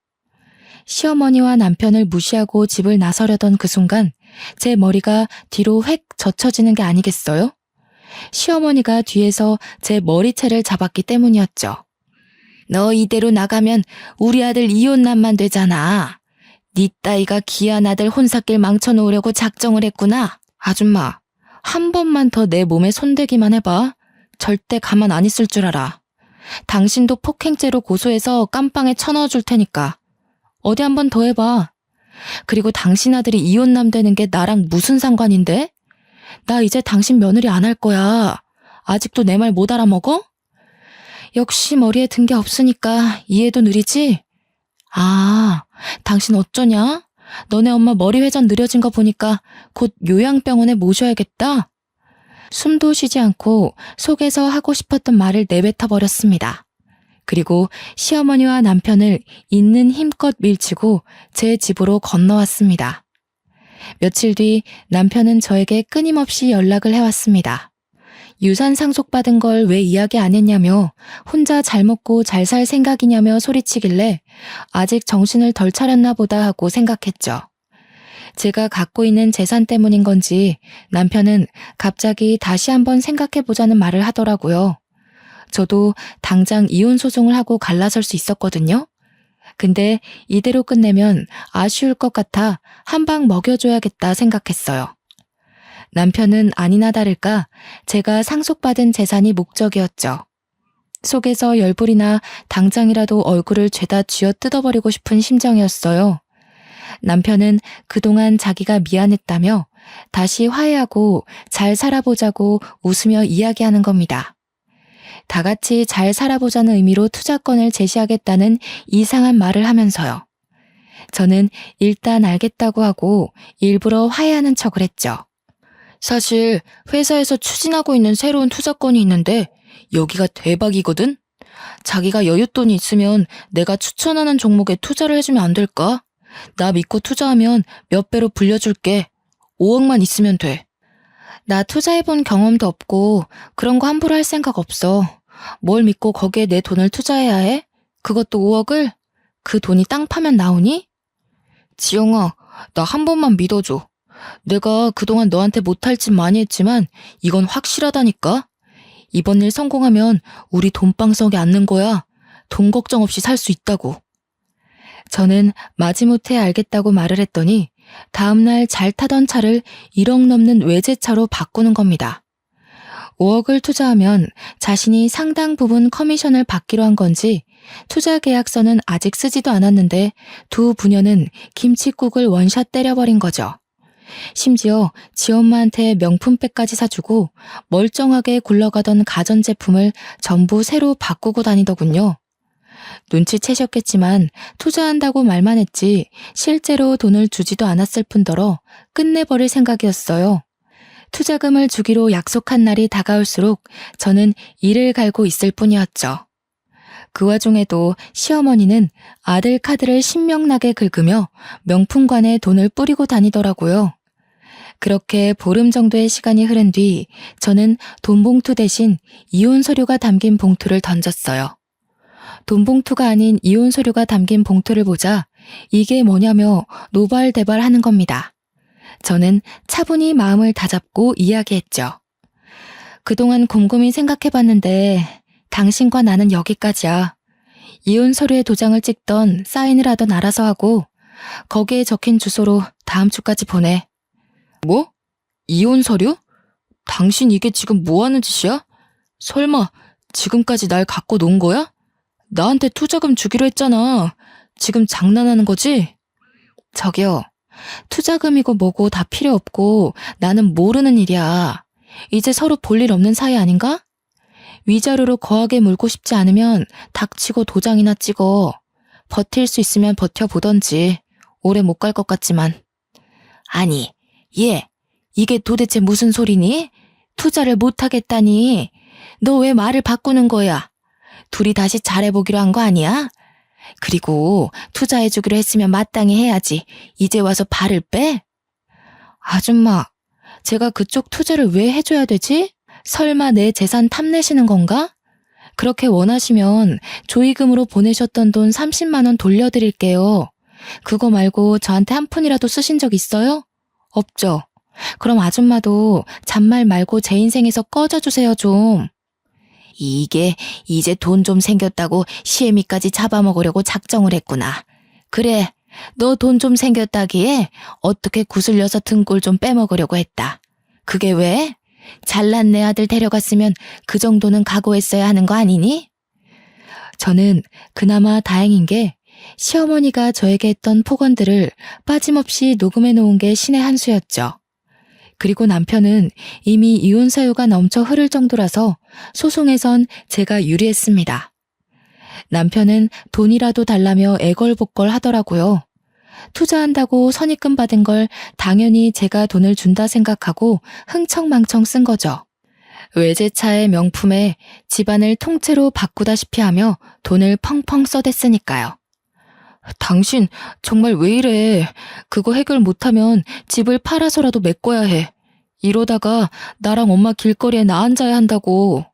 시어머니와 남편을 무시하고 집을 나서려던 그 순간 제 머리가 뒤로 획 젖혀지는 게 아니겠어요? 시어머니가 뒤에서 제 머리채를 잡았기 때문이었죠. 너 이대로 나가면 우리 아들 이혼남만 되잖아. 네 따위가 귀한 아들 혼사길 망쳐놓으려고 작정을 했구나. 아줌마, 한 번만 더 내 몸에 손대기만 해봐. 절대 가만 안 있을 줄 알아. 당신도 폭행죄로 고소해서 깜빵에 쳐넣어줄 테니까. 어디 한 번 더 해봐. 그리고 당신 아들이 이혼남 되는 게 나랑 무슨 상관인데? 나 이제 당신 며느리 안 할 거야. 아직도 내 말 못 알아먹어? 역시 머리에 든 게 없으니까 이해도 느리지? 아, 당신 어쩌냐? 너네 엄마 머리 회전 느려진 거 보니까 곧 요양병원에 모셔야겠다. 숨도 쉬지 않고 속에서 하고 싶었던 말을 내뱉어 버렸습니다. 그리고 시어머니와 남편을 있는 힘껏 밀치고 제 집으로 건너왔습니다. 며칠 뒤 남편은 저에게 끊임없이 연락을 해왔습니다. 유산 상속받은 걸 왜 이야기 안 했냐며 혼자 잘 먹고 잘 살 생각이냐며 소리치길래 아직 정신을 덜 차렸나 보다 하고 생각했죠. 제가 갖고 있는 재산 때문인 건지 남편은 갑자기 다시 한번 생각해보자는 말을 하더라고요. 저도 당장 이혼 소송을 하고 갈라설 수 있었거든요. 근데 이대로 끝내면 아쉬울 것 같아 한 방 먹여줘야겠다 생각했어요. 남편은 아니나 다를까 제가 상속받은 재산이 목적이었죠. 속에서 열불이나 당장이라도 얼굴을 죄다 쥐어 뜯어버리고 싶은 심정이었어요. 남편은 그동안 자기가 미안했다며 다시 화해하고 잘 살아보자고 웃으며 이야기하는 겁니다. 다 같이 잘 살아보자는 의미로 투자권을 제시하겠다는 이상한 말을 하면서요. 저는 일단 알겠다고 하고 일부러 화해하는 척을 했죠. 사실 회사에서 추진하고 있는 새로운 투자건이 있는데 여기가 대박이거든? 자기가 여윳돈이 있으면 내가 추천하는 종목에 투자를 해주면 안 될까? 나 믿고 투자하면 몇 배로 불려줄게. 5억만 있으면 돼. 나 투자해본 경험도 없고 그런 거 함부로 할 생각 없어. 뭘 믿고 거기에 내 돈을 투자해야 해? 그것도 5억을? 그 돈이 땅 파면 나오니? 지영아, 나 한 번만 믿어줘. 내가 그동안 너한테 못할 짓 많이 했지만 이건 확실하다니까? 이번 일 성공하면 우리 돈방석에 앉는 거야. 돈 걱정 없이 살 수 있다고. 저는 마지못해 알겠다고 말을 했더니 다음날 잘 타던 차를 1억 넘는 외제차로 바꾸는 겁니다. 5억을 투자하면 자신이 상당 부분 커미션을 받기로 한 건지 투자 계약서는 아직 쓰지도 않았는데 두 부녀는 김칫국을 원샷 때려버린 거죠. 심지어 지엄마한테 명품백까지 사주고 멀쩡하게 굴러가던 가전제품을 전부 새로 바꾸고 다니더군요. 눈치채셨겠지만 투자한다고 말만 했지 실제로 돈을 주지도 않았을 뿐더러 끝내버릴 생각이었어요. 투자금을 주기로 약속한 날이 다가올수록 저는 이를 갈고 있을 뿐이었죠. 그 와중에도 시어머니는 아들 카드를 신명나게 긁으며 명품관에 돈을 뿌리고 다니더라고요. 그렇게 보름 정도의 시간이 흐른 뒤 저는 돈봉투 대신 이혼 서류가 담긴 봉투를 던졌어요. 돈봉투가 아닌 이혼 서류가 담긴 봉투를 보자 이게 뭐냐며 노발대발하는 겁니다. 저는 차분히 마음을 다잡고 이야기했죠. 그동안 곰곰이 생각해봤는데 당신과 나는 여기까지야. 이혼 서류에 도장을 찍던 사인을 하던 알아서 하고 거기에 적힌 주소로 다음 주까지 보내. 뭐? 이혼 서류? 당신 이게 지금 뭐 하는 짓이야? 설마 지금까지 날 갖고 논 거야? 나한테 투자금 주기로 했잖아. 지금 장난하는 거지? 저기요. 투자금이고 뭐고 다 필요 없고 나는 모르는 일이야. 이제 서로 볼 일 없는 사이 아닌가? 위자료로 거하게 물고 싶지 않으면 닥치고 도장이나 찍어. 버틸 수 있으면 버텨보던지. 오래 못 갈 것 같지만. 아니, 얘, 이게 도대체 무슨 소리니? 투자를 못하겠다니. 너 왜 말을 바꾸는 거야? 둘이 다시 잘해보기로 한 거 아니야? 그리고 투자해주기로 했으면 마땅히 해야지. 이제 와서 발을 빼? 아줌마, 제가 그쪽 투자를 왜 해줘야 되지? 설마 내 재산 탐내시는 건가? 그렇게 원하시면 조의금으로 보내셨던 돈 30만 원 돌려드릴게요. 그거 말고 저한테 한 푼이라도 쓰신 적 있어요? 없죠? 그럼 아줌마도 잔말 말고 제 인생에서 꺼져주세요 좀. 이게 이제 돈 좀 생겼다고 시애미까지 잡아먹으려고 작정을 했구나. 그래, 너 돈 좀 생겼다기에 어떻게 구슬려서 등골 좀 빼먹으려고 했다. 그게 왜? 잘난 내 아들 데려갔으면 그 정도는 각오했어야 하는 거 아니니? 저는 그나마 다행인 게 시어머니가 저에게 했던 폭언들을 빠짐없이 녹음해 놓은 게 신의 한 수였죠. 그리고 남편은 이미 이혼 사유가 넘쳐 흐를 정도라서 소송에선 제가 유리했습니다. 남편은 돈이라도 달라며 애걸복걸 하더라고요. 투자한다고 선입금 받은 걸 당연히 제가 돈을 준다 생각하고 흥청망청 쓴 거죠. 외제차의 명품에 집안을 통째로 바꾸다시피 하며 돈을 펑펑 써댔으니까요. 당신 정말 왜 이래. 그거 해결 못하면 집을 팔아서라도 메꿔야 해. 이러다가 나랑 엄마 길거리에 나 앉아야 한다고.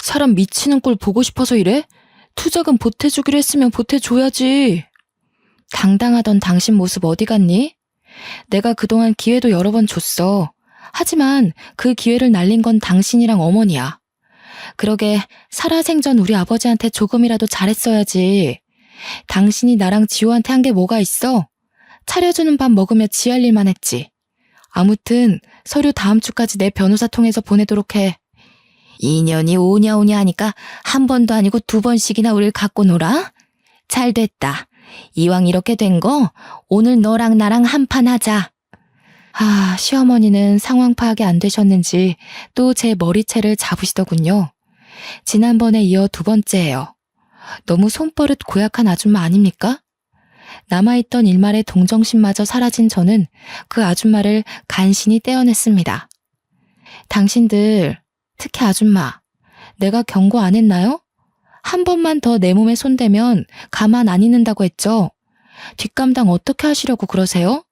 사람 미치는 꼴 보고 싶어서 이래? 투자금 보태주기로 했으면 보태줘야지. 당당하던 당신 모습 어디 갔니? 내가 그동안 기회도 여러 번 줬어. 하지만 그 기회를 날린 건 당신이랑 어머니야. 그러게 살아생전 우리 아버지한테 조금이라도 잘했어야지. 당신이 나랑 지호한테 한 게 뭐가 있어? 차려주는 밥 먹으며 지할 일만 했지. 아무튼 서류 다음 주까지 내 변호사 통해서 보내도록 해. 2년이 오냐오냐 하니까 한 번도 아니고 2번씩이나 우릴 갖고 놀아? 잘 됐다. 이왕 이렇게 된 거 오늘 너랑 나랑 한판 하자. 시어머니는 상황 파악이 안 되셨는지 또 제 머리채를 잡으시더군요. 지난번에 이어 2번째예요. 너무 손버릇 고약한 아줌마 아닙니까? 남아있던 일말의 동정심마저 사라진 저는 그 아줌마를 간신히 떼어냈습니다. 당신들, 특히 아줌마, 내가 경고 안 했나요? 한 번만 더 내 몸에 손대면 가만 안 있는다고 했죠? 뒷감당 어떻게 하시려고 그러세요?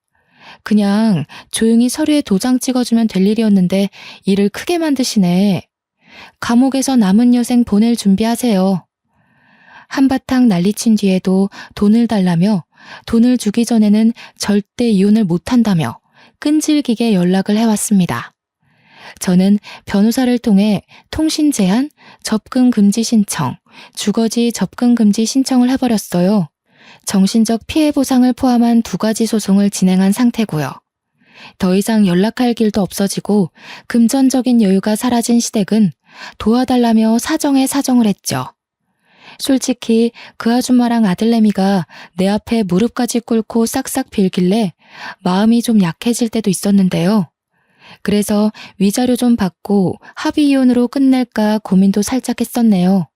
그냥 조용히 서류에 도장 찍어주면 될 일이었는데 일을 크게 만드시네. 감옥에서 남은 여생 보낼 준비하세요. 한바탕 난리친 뒤에도 돈을 달라며 돈을 주기 전에는 절대 이혼을 못한다며 끈질기게 연락을 해왔습니다. 저는 변호사를 통해 통신 제한, 접근 금지 신청, 주거지 접근 금지 신청을 해버렸어요. 정신적 피해 보상을 포함한 2가지 소송을 진행한 상태고요. 더 이상 연락할 길도 없어지고 금전적인 여유가 사라진 시댁은 도와달라며 사정에 사정을 했죠. 솔직히 그 아줌마랑 아들내미가 내 앞에 무릎까지 꿇고 싹싹 빌길래 마음이 좀 약해질 때도 있었는데요. 그래서 위자료 좀 받고 합의 이혼으로 끝낼까 고민도 살짝 했었네요.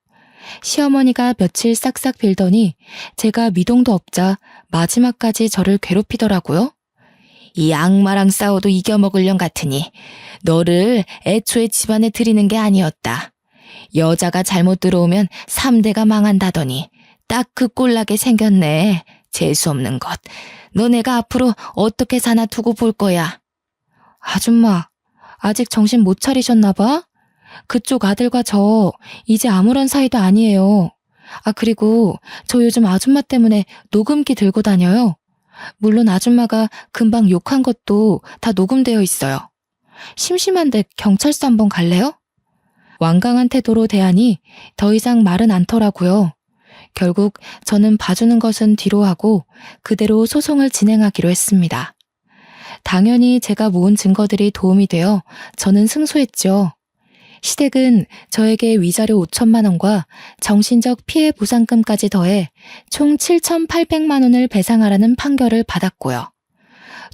시어머니가 며칠 싹싹 빌더니 제가 미동도 없자 마지막까지 저를 괴롭히더라고요. 이 악마랑 싸워도 이겨먹을 년 같으니 너를 애초에 집안에 들이는 게 아니었다. 여자가 잘못 들어오면 3대가 망한다더니 딱 그 꼴나게 생겼네. 재수없는 것. 너네가 앞으로 어떻게 사나 두고 볼 거야. 아줌마, 아직 정신 못 차리셨나 봐? 그쪽 아들과 저 이제 아무런 사이도 아니에요. 그리고 저 요즘 아줌마 때문에 녹음기 들고 다녀요. 물론 아줌마가 금방 욕한 것도 다 녹음되어 있어요. 심심한데 경찰서 한번 갈래요? 완강한 태도로 대하니 더 이상 말은 않더라고요. 결국 저는 봐주는 것은 뒤로 하고 그대로 소송을 진행하기로 했습니다. 당연히 제가 모은 증거들이 도움이 되어 저는 승소했죠. 시댁은 저에게 위자료 5천만 원과 정신적 피해 보상금까지 더해 총 7,800만 원을 배상하라는 판결을 받았고요.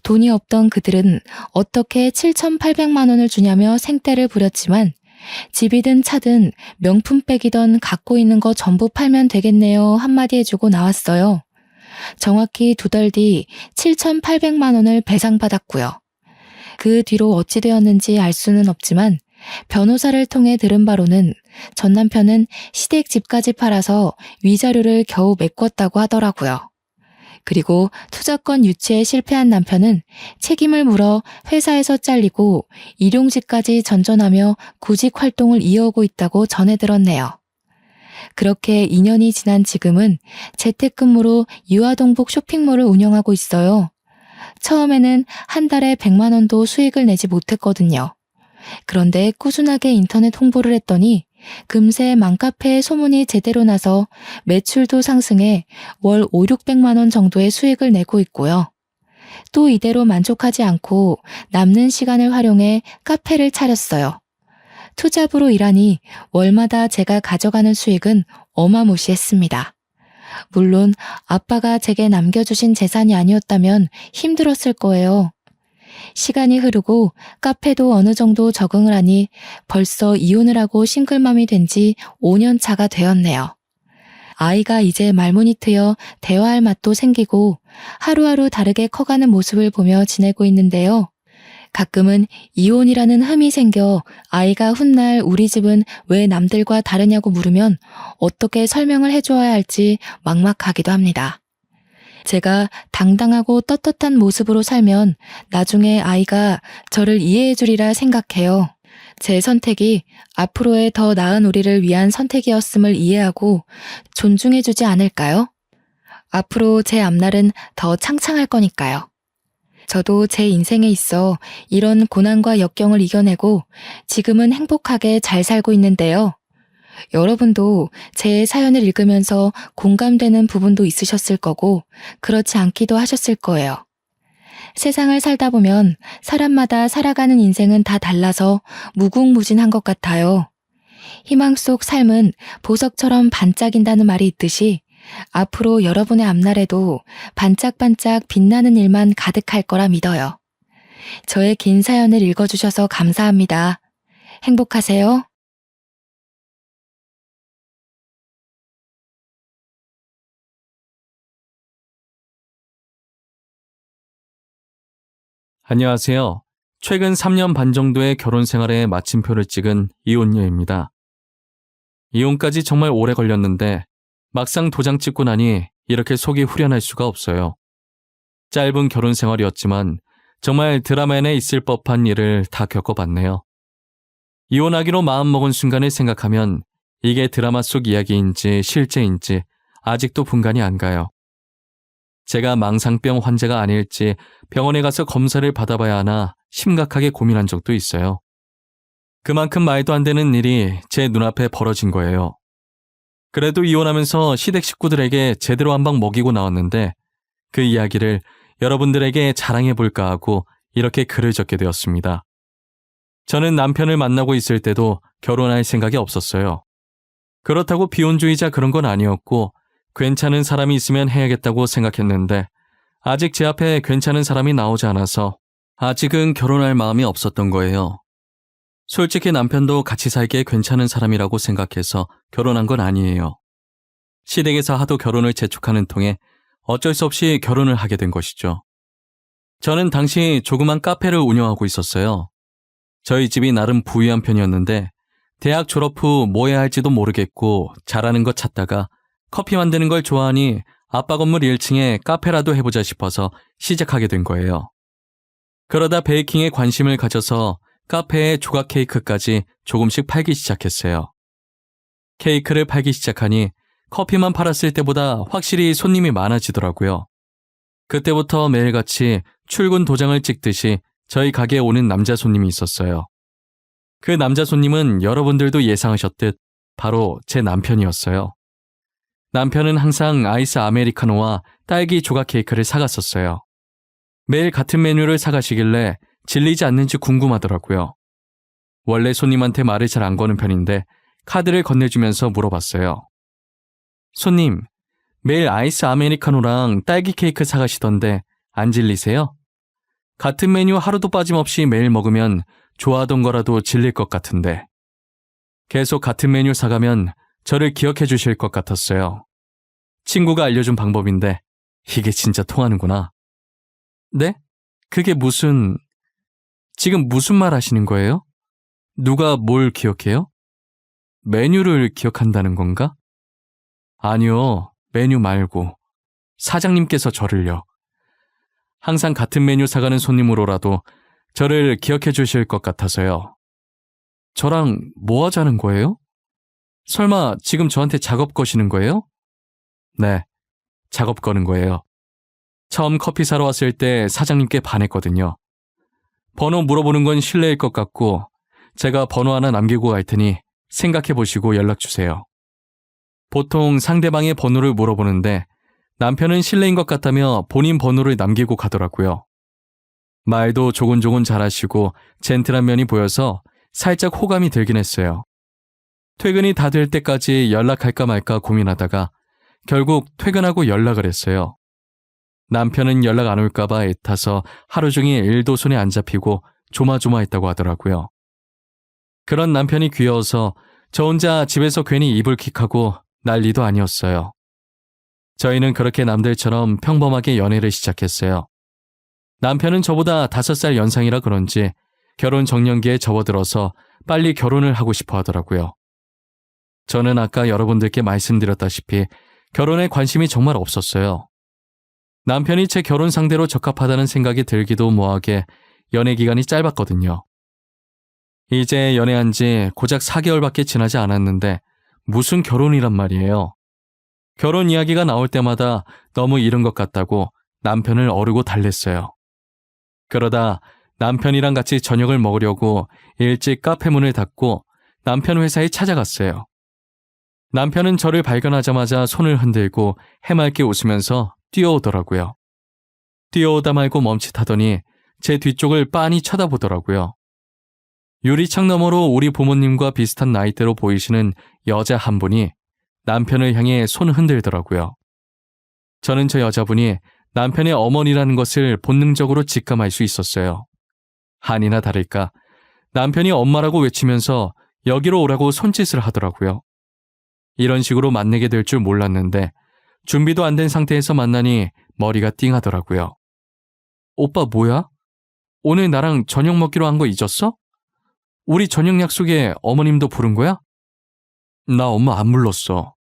돈이 없던 그들은 어떻게 7,800만 원을 주냐며 생떼를 부렸지만 집이든 차든 명품백이던 갖고 있는 거 전부 팔면 되겠네요 한마디 해주고 나왔어요. 정확히 2달 뒤 7,800만 원을 배상받았고요. 그 뒤로 어찌 되었는지 알 수는 없지만 변호사를 통해 들은 바로는 전 남편은 시댁 집까지 팔아서 위자료를 겨우 메꿨다고 하더라고요. 그리고 투자권 유치에 실패한 남편은 책임을 물어 회사에서 잘리고 일용직까지 전전하며 구직 활동을 이어오고 있다고 전해 들었네요. 그렇게 2년이 지난 지금은 재택근무로 유아동복 쇼핑몰을 운영하고 있어요. 처음에는 한 달에 100만 원도 수익을 내지 못했거든요. 그런데 꾸준하게 인터넷 홍보를 했더니 금세 맘카페에 소문이 제대로 나서 매출도 상승해 월 5, 600만 원 정도의 수익을 내고 있고요. 또 이대로 만족하지 않고 남는 시간을 활용해 카페를 차렸어요. 투잡으로 일하니 월마다 제가 가져가는 수익은 어마무시했습니다. 물론 아빠가 제게 남겨주신 재산이 아니었다면 힘들었을 거예요. 시간이 흐르고 카페도 어느 정도 적응을 하니 벌써 이혼을 하고 싱글맘이 된 지 5년 차가 되었네요. 아이가 이제 말문이 트여 대화할 맛도 생기고 하루하루 다르게 커가는 모습을 보며 지내고 있는데요. 가끔은 이혼이라는 흠이 생겨 아이가 훗날 우리 집은 왜 남들과 다르냐고 물으면 어떻게 설명을 해줘야 할지 막막하기도 합니다. 제가 당당하고 떳떳한 모습으로 살면 나중에 아이가 저를 이해해 주리라 생각해요. 제 선택이 앞으로의 더 나은 우리를 위한 선택이었음을 이해하고 존중해 주지 않을까요? 앞으로 제 앞날은 더 창창할 거니까요. 저도 제 인생에 있어 이런 고난과 역경을 이겨내고 지금은 행복하게 잘 살고 있는데요. 여러분도 제 사연을 읽으면서 공감되는 부분도 있으셨을 거고, 그렇지 않기도 하셨을 거예요. 세상을 살다 보면 사람마다 살아가는 인생은 다 달라서 무궁무진한 것 같아요. 희망 속 삶은 보석처럼 반짝인다는 말이 있듯이 앞으로 여러분의 앞날에도 반짝반짝 빛나는 일만 가득할 거라 믿어요. 저의 긴 사연을 읽어주셔서 감사합니다. 행복하세요.
안녕하세요. 최근 3년 반 정도의 결혼 생활에 마침표를 찍은 이혼녀입니다. 이혼까지 정말 오래 걸렸는데 막상 도장 찍고 나니 이렇게 속이 후련할 수가 없어요. 짧은 결혼 생활이었지만 정말 드라마에 있을 법한 일을 다 겪어봤네요. 이혼하기로 마음먹은 순간을 생각하면 이게 드라마 속 이야기인지 실제인지 아직도 분간이 안 가요. 제가 망상병 환자가 아닐지 병원에 가서 검사를 받아봐야 하나 심각하게 고민한 적도 있어요. 그만큼 말도 안 되는 일이 제 눈앞에 벌어진 거예요. 그래도 이혼하면서 시댁 식구들에게 제대로 한 방 먹이고 나왔는데 그 이야기를 여러분들에게 자랑해볼까 하고 이렇게 글을 적게 되었습니다. 저는 남편을 만나고 있을 때도 결혼할 생각이 없었어요. 그렇다고 비혼주의자 그런 건 아니었고 괜찮은 사람이 있으면 해야겠다고 생각했는데 아직 제 앞에 괜찮은 사람이 나오지 않아서 아직은 결혼할 마음이 없었던 거예요. 솔직히 남편도 같이 살기에 괜찮은 사람이라고 생각해서 결혼한 건 아니에요. 시댁에서 하도 결혼을 재촉하는 통에 어쩔 수 없이 결혼을 하게 된 것이죠. 저는 당시 조그만 카페를 운영하고 있었어요. 저희 집이 나름 부유한 편이었는데 대학 졸업 후 뭐 해야 할지도 모르겠고 잘하는 것 찾다가 커피 만드는 걸 좋아하니 아빠 건물 1층에 카페라도 해보자 싶어서 시작하게 된 거예요. 그러다 베이킹에 관심을 가져서 카페에 조각 케이크까지 조금씩 팔기 시작했어요. 케이크를 팔기 시작하니 커피만 팔았을 때보다 확실히 손님이 많아지더라고요. 그때부터 매일같이 출근 도장을 찍듯이 저희 가게에 오는 남자 손님이 있었어요. 그 남자 손님은 여러분들도 예상하셨듯 바로 제 남편이었어요. 남편은 항상 아이스 아메리카노와 딸기 조각 케이크를 사갔었어요. 매일 같은 메뉴를 사가시길래 질리지 않는지 궁금하더라고요. 원래 손님한테 말을 잘 안 거는 편인데 카드를 건네주면서 물어봤어요. 손님, 매일 아이스 아메리카노랑 딸기 케이크 사가시던데 안 질리세요? 같은 메뉴 하루도 빠짐없이 매일 먹으면 좋아하던 거라도 질릴 것 같은데. 계속 같은 메뉴 사가면 저를 기억해 주실 것 같았어요. 친구가 알려준 방법인데 이게 진짜 통하는구나. 네? 그게 지금 무슨 말 하시는 거예요? 누가 뭘 기억해요? 메뉴를 기억한다는 건가? 아니요, 메뉴 말고 사장님께서 저를요. 항상 같은 메뉴 사가는 손님으로라도 저를 기억해 주실 것 같아서요. 저랑 뭐 하자는 거예요? 설마 지금 저한테 작업 거시는 거예요? 네, 작업 거는 거예요. 처음 커피 사러 왔을 때 사장님께 반했거든요. 번호 물어보는 건 실례일 것 같고 제가 번호 하나 남기고 갈 테니 생각해 보시고 연락 주세요. 보통 상대방의 번호를 물어보는데 남편은 실례인 것 같다며 본인 번호를 남기고 가더라고요. 말도 조곤조곤 잘하시고 젠틀한 면이 보여서 살짝 호감이 들긴 했어요. 퇴근이 다 될 때까지 연락할까 말까 고민하다가 결국 퇴근하고 연락을 했어요. 남편은 연락 안 올까봐 애타서 하루 종일 일도 손에 안 잡히고 조마조마했다고 하더라고요. 그런 남편이 귀여워서 저 혼자 집에서 괜히 이불킥하고 난리도 아니었어요. 저희는 그렇게 남들처럼 평범하게 연애를 시작했어요. 남편은 저보다 5살 연상이라 그런지 결혼 정년기에 접어들어서 빨리 결혼을 하고 싶어 하더라고요. 저는 아까 여러분들께 말씀드렸다시피 결혼에 관심이 정말 없었어요. 남편이 제 결혼 상대로 적합하다는 생각이 들기도 뭐하게 연애 기간이 짧았거든요. 이제 연애한 지 고작 4개월밖에 지나지 않았는데 무슨 결혼이란 말이에요. 결혼 이야기가 나올 때마다 너무 이른 것 같다고 남편을 어르고 달랬어요. 그러다 남편이랑 같이 저녁을 먹으려고 일찍 카페 문을 닫고 남편 회사에 찾아갔어요. 남편은 저를 발견하자마자 손을 흔들고 해맑게 웃으면서 뛰어오더라고요. 뛰어오다 말고 멈칫하더니 제 뒤쪽을 빤히 쳐다보더라고요. 유리창 너머로 우리 부모님과 비슷한 나이대로 보이시는 여자 한 분이 남편을 향해 손을 흔들더라고요. 저는 저 여자분이 남편의 어머니라는 것을 본능적으로 직감할 수 있었어요. 아니나 다를까 남편이 엄마라고 외치면서 여기로 오라고 손짓을 하더라고요. 이런 식으로 만나게 될 줄 몰랐는데 준비도 안 된 상태에서 만나니 머리가 띵하더라고요. 오빠 뭐야? 오늘 나랑 저녁 먹기로 한 거 잊었어? 우리 저녁 약속에 어머님도 부른 거야? 나 엄마 안 불렀어.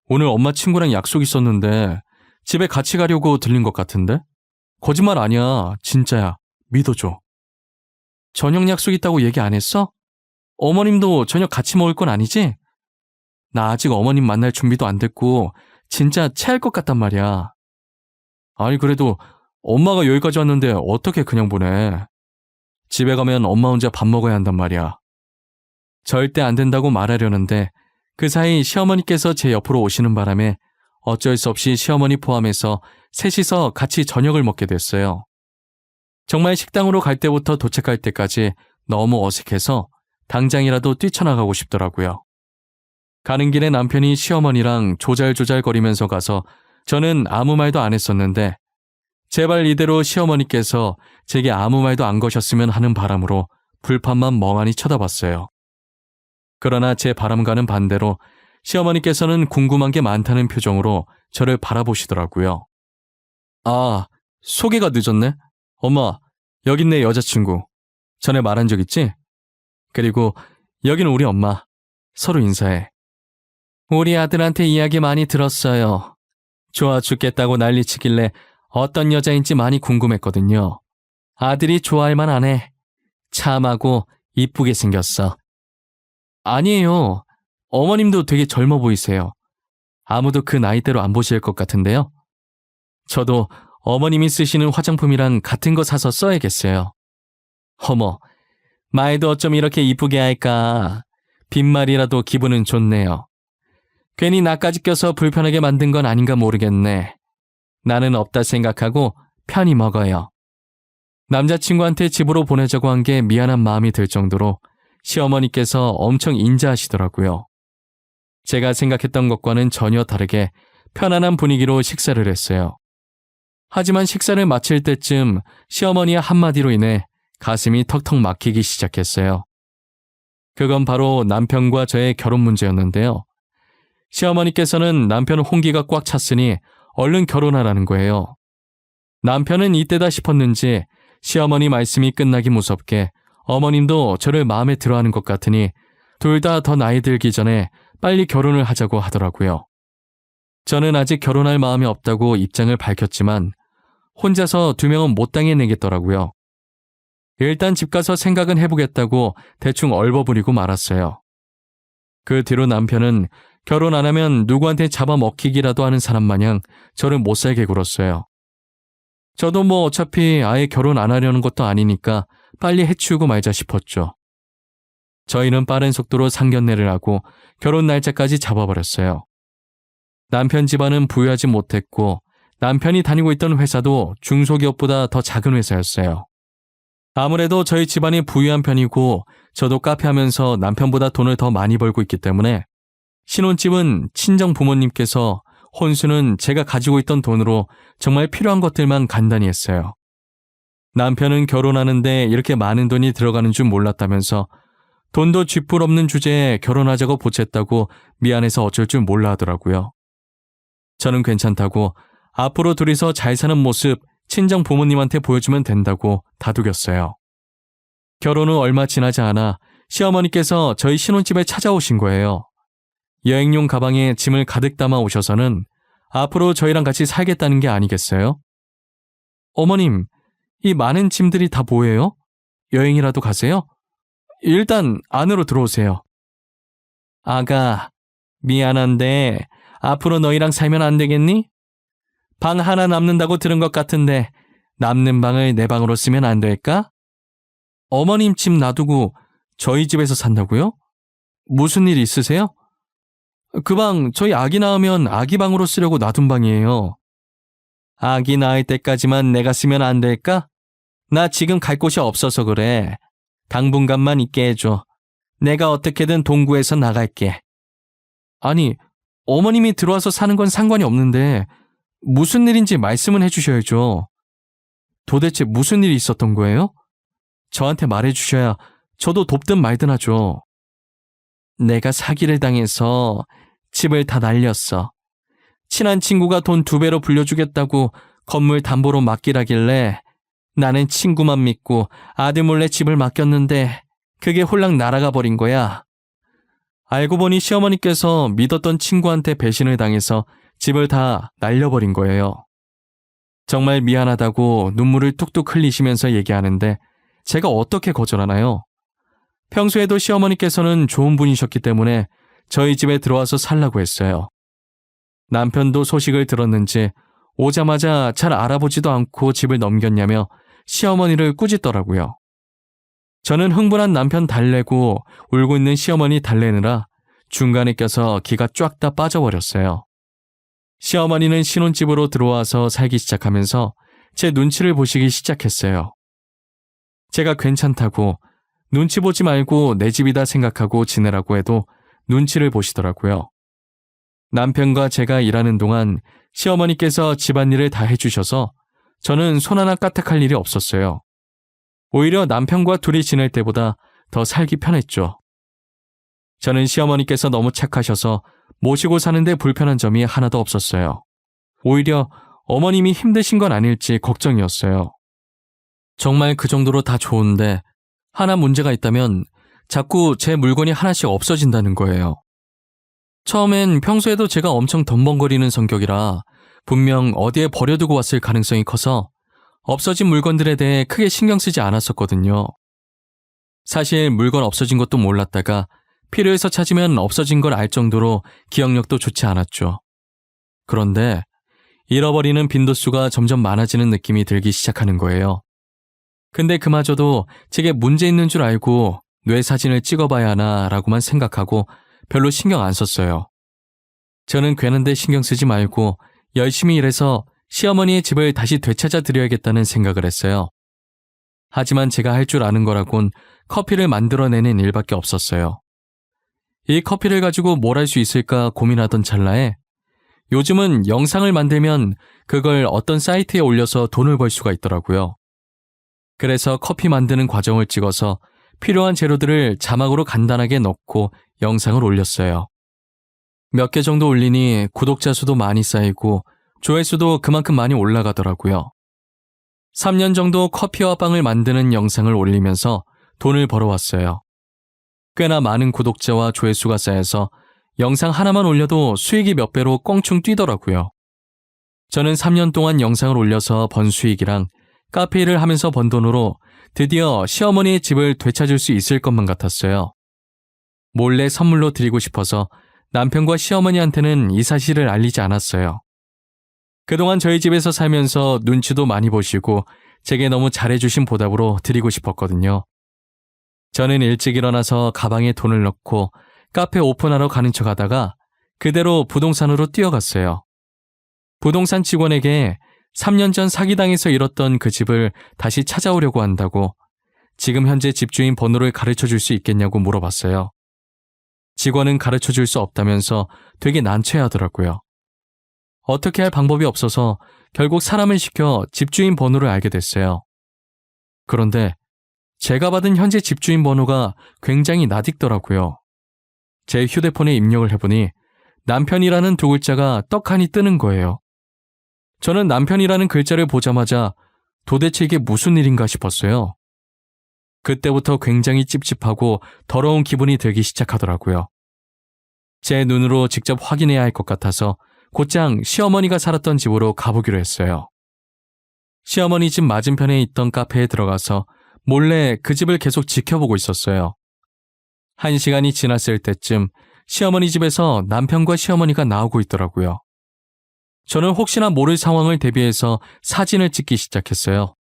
오늘 엄마 친구랑 약속 있었는데 집에 같이 가려고 들린 것 같은데? 거짓말 아니야. 진짜야. 믿어줘. 저녁 약속 있다고 얘기 안 했어? 어머님도 저녁 같이 먹을 건 아니지? 나 아직 어머님 만날 준비도 안 됐고 진짜 체할 것 같단 말이야. 아니 그래도 엄마가 여기까지 왔는데 어떻게 그냥 보내. 집에 가면 엄마 혼자 밥 먹어야 한단 말이야. 절대 안 된다고 말하려는데 그 사이 시어머니께서 제 옆으로 오시는 바람에 어쩔 수 없이 시어머니 포함해서 셋이서 같이 저녁을 먹게 됐어요. 정말 식당으로 갈 때부터 도착할 때까지 너무 어색해서 당장이라도 뛰쳐나가고 싶더라고요. 가는 길에 남편이 시어머니랑 조잘조잘거리면서 가서 저는 아무 말도 안 했었는데 제발 이대로 시어머니께서 제게 아무 말도 안 거셨으면 하는 바람으로 불판만 멍하니 쳐다봤어요. 그러나 제 바람과는 반대로 시어머니께서는 궁금한 게 많다는 표정으로 저를 바라보시더라고요. 아, 소개가 늦었네? 엄마, 여긴 내 여자친구. 전에 말한 적 있지? 그리고 여기는 우리 엄마. 서로 인사해. 우리 아들한테 이야기 많이 들었어요. 좋아 죽겠다고 난리치길래 어떤 여자인지 많이 궁금했거든요. 아들이 좋아할 만하네. 참하고 이쁘게 생겼어. 아니에요. 어머님도 되게 젊어 보이세요. 아무도 그 나이대로 안 보실 것 같은데요. 저도 어머님이 쓰시는 화장품이랑 같은 거 사서 써야겠어요. 어머, 말도 어쩜 이렇게 이쁘게 할까. 빈말이라도 기분은 좋네요. 괜히 나까지 껴서 불편하게 만든 건 아닌가 모르겠네. 나는 없다 생각하고 편히 먹어요. 남자친구한테 집으로 보내자고 한 게 미안한 마음이 들 정도로 시어머니께서 엄청 인자하시더라고요. 제가 생각했던 것과는 전혀 다르게 편안한 분위기로 식사를 했어요. 하지만 식사를 마칠 때쯤 시어머니의 한마디로 인해 가슴이 턱턱 막히기 시작했어요. 그건 바로 남편과 저의 결혼 문제였는데요. 시어머니께서는 남편 홍기가 꽉 찼으니 얼른 결혼하라는 거예요. 남편은 이때다 싶었는지 시어머니 말씀이 끝나기 무섭게 어머님도 저를 마음에 들어하는 것 같으니 둘 다 더 나이 들기 전에 빨리 결혼을 하자고 하더라고요. 저는 아직 결혼할 마음이 없다고 입장을 밝혔지만 혼자서 2명은 못 당해내겠더라고요. 일단 집 가서 생각은 해보겠다고 대충 얼버무리고 말았어요. 그 뒤로 남편은 결혼 안 하면 누구한테 잡아먹히기라도 하는 사람 마냥 저를 못살게 굴었어요. 저도 뭐 어차피 아예 결혼 안 하려는 것도 아니니까 빨리 해치우고 말자 싶었죠. 저희는 빠른 속도로 상견례를 하고 결혼 날짜까지 잡아버렸어요. 남편 집안은 부유하지 못했고 남편이 다니고 있던 회사도 중소기업보다 더 작은 회사였어요. 아무래도 저희 집안이 부유한 편이고 저도 카페 하면서 남편보다 돈을 더 많이 벌고 있기 때문에 신혼집은 친정 부모님께서, 혼수는 제가 가지고 있던 돈으로 정말 필요한 것들만 간단히 했어요. 남편은 결혼하는데 이렇게 많은 돈이 들어가는 줄 몰랐다면서 돈도 쥐뿔 없는 주제에 결혼하자고 보챘다고 미안해서 어쩔 줄 몰라 하더라고요. 저는 괜찮다고 앞으로 둘이서 잘 사는 모습 친정 부모님한테 보여주면 된다고 다독였어요. 결혼 후 얼마 지나지 않아 시어머니께서 저희 신혼집에 찾아오신 거예요. 여행용 가방에 짐을 가득 담아 오셔서는 앞으로 저희랑 같이 살겠다는 게 아니겠어요? 어머님, 이 많은 짐들이 다 뭐예요? 여행이라도 가세요? 일단 안으로 들어오세요. 아가, 미안한데 앞으로 너희랑 살면 안 되겠니? 방 하나 남는다고 들은 것 같은데 남는 방을 내 방으로 쓰면 안 될까? 어머님 집 놔두고 저희 집에서 산다고요? 무슨 일 있으세요? 그 방 저희 아기 낳으면 아기 방으로 쓰려고 놔둔 방이에요. 아기 낳을 때까지만 내가 쓰면 안 될까? 나 지금 갈 곳이 없어서 그래. 당분간만 있게 해줘. 내가 어떻게든 동구해서 나갈게. 아니, 어머님이 들어와서 사는 건 상관이 없는데 무슨 일인지 말씀은 해주셔야죠. 도대체 무슨 일이 있었던 거예요? 저한테 말해주셔야 저도 돕든 말든 하죠. 내가 사기를 당해서 집을 다 날렸어. 친한 친구가 돈 2배로 불려주겠다고 건물 담보로 맡기라길래 나는 친구만 믿고 아들 몰래 집을 맡겼는데 그게 홀랑 날아가 버린 거야. 알고 보니 시어머니께서 믿었던 친구한테 배신을 당해서 집을 다 날려버린 거예요. 정말 미안하다고 눈물을 뚝뚝 흘리시면서 얘기하는데 제가 어떻게 거절하나요? 평소에도 시어머니께서는 좋은 분이셨기 때문에 저희 집에 들어와서 살라고 했어요. 남편도 소식을 들었는지 오자마자 잘 알아보지도 않고 집을 넘겼냐며 시어머니를 꾸짖더라고요. 저는 흥분한 남편 달래고 울고 있는 시어머니 달래느라 중간에 껴서 기가 쫙 다 빠져버렸어요. 시어머니는 신혼집으로 들어와서 살기 시작하면서 제 눈치를 보시기 시작했어요. 제가 괜찮다고 눈치 보지 말고 내 집이다 생각하고 지내라고 해도 눈치를 보시더라고요. 남편과 제가 일하는 동안 시어머니께서 집안일을 다 해주셔서 저는 손 하나 까딱할 일이 없었어요. 오히려 남편과 둘이 지낼 때보다 더 살기 편했죠. 저는 시어머니께서 너무 착하셔서 모시고 사는데 불편한 점이 하나도 없었어요. 오히려 어머님이 힘드신 건 아닐지 걱정이었어요. 정말 그 정도로 다 좋은데 하나 문제가 있다면 자꾸 제 물건이 하나씩 없어진다는 거예요. 처음엔 평소에도 제가 엄청 덤벙거리는 성격이라 분명 어디에 버려두고 왔을 가능성이 커서 없어진 물건들에 대해 크게 신경 쓰지 않았었거든요. 사실 물건 없어진 것도 몰랐다가 필요해서 찾으면 없어진 걸 알 정도로 기억력도 좋지 않았죠. 그런데 잃어버리는 빈도수가 점점 많아지는 느낌이 들기 시작하는 거예요. 근데 그마저도 제게 문제 있는 줄 알고 뇌 사진을 찍어봐야 하나라고만 생각하고 별로 신경 안 썼어요. 저는 괜한 데 신경 쓰지 말고 열심히 일해서 시어머니의 집을 다시 되찾아 드려야겠다는 생각을 했어요. 하지만 제가 할 줄 아는 거라곤 커피를 만들어내는 일밖에 없었어요. 이 커피를 가지고 뭘 할 수 있을까 고민하던 찰나에 요즘은 영상을 만들면 그걸 어떤 사이트에 올려서 돈을 벌 수가 있더라고요. 그래서 커피 만드는 과정을 찍어서 필요한 재료들을 자막으로 간단하게 넣고 영상을 올렸어요. 몇 개 정도 올리니 구독자 수도 많이 쌓이고 조회수도 그만큼 많이 올라가더라고요. 3년 정도 커피와 빵을 만드는 영상을 올리면서 돈을 벌어왔어요. 꽤나 많은 구독자와 조회수가 쌓여서 영상 하나만 올려도 수익이 몇 배로 껑충 뛰더라고요. 저는 3년 동안 영상을 올려서 번 수익이랑 카페 일을 하면서 번 돈으로 드디어 시어머니의 집을 되찾을 수 있을 것만 같았어요. 몰래 선물로 드리고 싶어서 남편과 시어머니한테는 이 사실을 알리지 않았어요. 그동안 저희 집에서 살면서 눈치도 많이 보시고 제게 너무 잘해주신 보답으로 드리고 싶었거든요. 저는 일찍 일어나서 가방에 돈을 넣고 카페 오픈하러 가는 척 하다가 그대로 부동산으로 뛰어갔어요. 부동산 직원에게 3년 전 사기당해서 잃었던 그 집을 다시 찾아오려고 한다고 지금 현재 집주인 번호를 가르쳐 줄 수 있겠냐고 물어봤어요. 직원은 가르쳐 줄 수 없다면서 되게 난처해하더라고요. 어떻게 할 방법이 없어서 결국 사람을 시켜 집주인 번호를 알게 됐어요. 그런데 제가 받은 현재 집주인 번호가 굉장히 낯익더라고요. 제 휴대폰에 입력을 해보니 남편이라는 2글자가 떡하니 뜨는 거예요. 저는 남편이라는 글자를 보자마자 도대체 이게 무슨 일인가 싶었어요. 그때부터 굉장히 찝찝하고 더러운 기분이 들기 시작하더라고요. 제 눈으로 직접 확인해야 할 것 같아서 곧장 시어머니가 살았던 집으로 가보기로 했어요. 시어머니 집 맞은편에 있던 카페에 들어가서 몰래 그 집을 계속 지켜보고 있었어요. 1시간이 지났을 때쯤 시어머니 집에서 남편과 시어머니가 나오고 있더라고요. 저는 혹시나 모를 상황을 대비해서 사진을 찍기 시작했어요.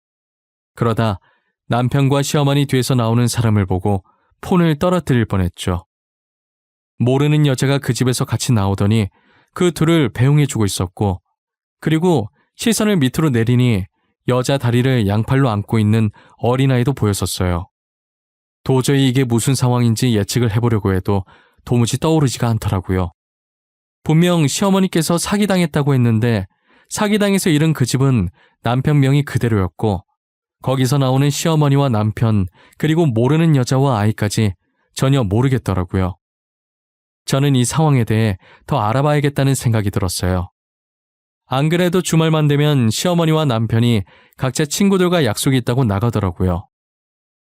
그러다 남편과 시어머니 뒤에서 나오는 사람을 보고 폰을 떨어뜨릴 뻔했죠. 모르는 여자가 그 집에서 같이 나오더니 그 둘을 배웅해주고 있었고, 그리고 시선을 밑으로 내리니 여자 다리를 양팔로 안고 있는 어린아이도 보였었어요. 도저히 이게 무슨 상황인지 예측을 해보려고 해도 도무지 떠오르지가 않더라고요. 분명 시어머니께서 사기당했다고 했는데 사기당해서 잃은 그 집은 남편 명이 그대로였고, 거기서 나오는 시어머니와 남편, 그리고 모르는 여자와 아이까지 전혀 모르겠더라고요. 저는 이 상황에 대해 더 알아봐야겠다는 생각이 들었어요. 안 그래도 주말만 되면 시어머니와 남편이 각자 친구들과 약속이 있다고 나가더라고요.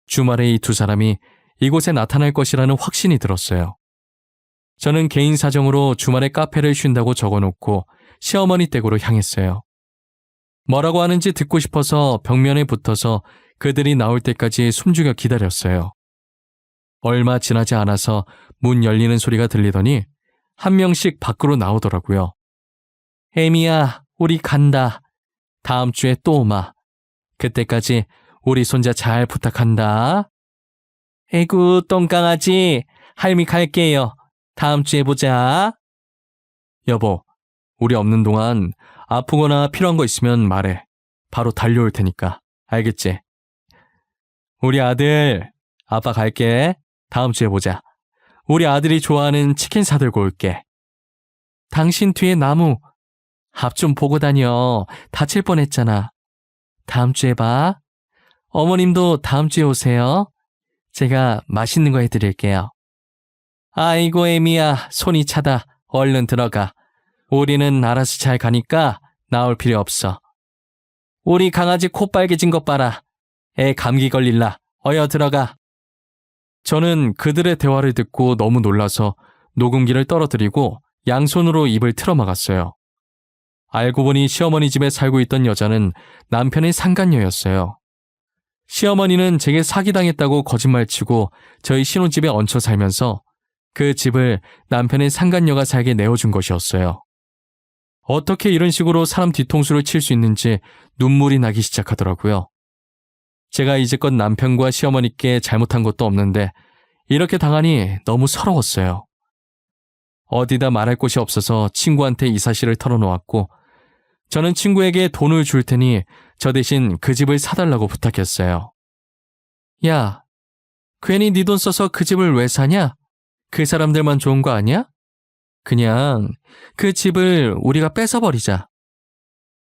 주말에 이 두 사람이 이곳에 나타날 것이라는 확신이 들었어요. 저는 개인 사정으로 주말에 카페를 쉰다고 적어놓고 시어머니 댁으로 향했어요. 뭐라고 하는지 듣고 싶어서 벽면에 붙어서 그들이 나올 때까지 숨죽여 기다렸어요. 얼마 지나지 않아서 문 열리는 소리가 들리더니 한 명씩 밖으로 나오더라고요. 에미야, 우리 간다. 다음 주에 또 오마. 그때까지 우리 손자 잘 부탁한다. 에구, 똥강아지. 할미 갈게요. 다음 주에 보자. 여보, 우리 없는 동안 아프거나 필요한 거 있으면 말해. 바로 달려올 테니까. 알겠지? 우리 아들, 아빠 갈게. 다음 주에 보자. 우리 아들이 좋아하는 치킨 사들고 올게. 당신 뒤에 나무. 앞 좀 보고 다녀. 다칠 뻔했잖아. 다음 주에 봐. 어머님도 다음 주에 오세요. 제가 맛있는 거 해드릴게요. 아이고 애미야, 손이 차다. 얼른 들어가. 우리는 알아서 잘 가니까 나올 필요 없어. 우리 강아지 코 빨개진 것 봐라. 애 감기 걸릴라. 어여 들어가. 저는 그들의 대화를 듣고 너무 놀라서 녹음기를 떨어뜨리고 양손으로 입을 틀어막았어요. 알고 보니 시어머니 집에 살고 있던 여자는 남편의 상간녀였어요. 시어머니는 제게 사기당했다고 거짓말치고 저희 신혼집에 얹혀 살면서 그 집을 남편의 상간녀가 살게 내어준 것이었어요. 어떻게 이런 식으로 사람 뒤통수를 칠 수 있는지 눈물이 나기 시작하더라고요. 제가 이제껏 남편과 시어머니께 잘못한 것도 없는데 이렇게 당하니 너무 서러웠어요. 어디다 말할 곳이 없어서 친구한테 이 사실을 털어놓았고, 저는 친구에게 돈을 줄 테니 저 대신 그 집을 사달라고 부탁했어요. 야, 괜히 네 돈 써서 그 집을 왜 사냐? 그 사람들만 좋은 거 아니야? 그냥 그 집을 우리가 뺏어버리자.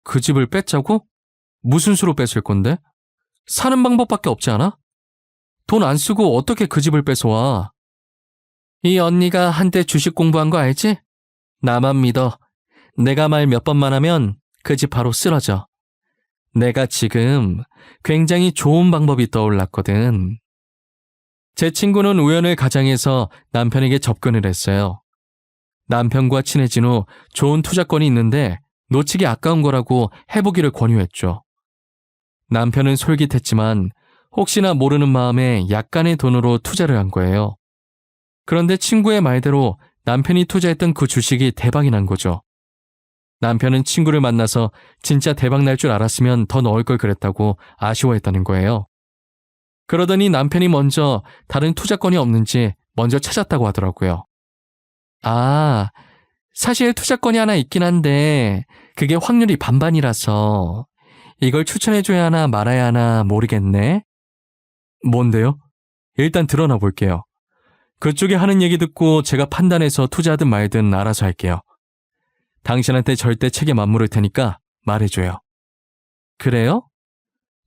그 집을 뺏자고? 무슨 수로 뺏을 건데? 사는 방법밖에 없지 않아? 돈 안 쓰고 어떻게 그 집을 뺏어와? 이 언니가 한때 주식 공부한 거 알지? 나만 믿어. 내가 말 몇 번만 하면 그 집 바로 쓰러져. 내가 지금 굉장히 좋은 방법이 떠올랐거든. 제 친구는 우연을 가장해서 남편에게 접근을 했어요. 남편과 친해진 후 좋은 투자권이 있는데 놓치기 아까운 거라고 해보기를 권유했죠. 남편은 솔깃했지만 혹시나 모르는 마음에 약간의 돈으로 투자를 한 거예요. 그런데 친구의 말대로 남편이 투자했던 그 주식이 대박이 난 거죠. 남편은 친구를 만나서 진짜 대박 날 줄 알았으면 더 넣을 걸 그랬다고 아쉬워했다는 거예요. 그러더니 남편이 먼저 다른 투자권이 없는지 먼저 찾았다고 하더라고요. 아, 사실 투자권이 하나 있긴 한데 그게 확률이 반반이라서 이걸 추천해줘야 하나 말아야 하나 모르겠네. 뭔데요? 일단 드러나 볼게요. 그쪽이 하는 얘기 듣고 제가 판단해서 투자하든 말든 알아서 할게요. 당신한테 절대 책임 안 물을 테니까 말해줘요. 그래요?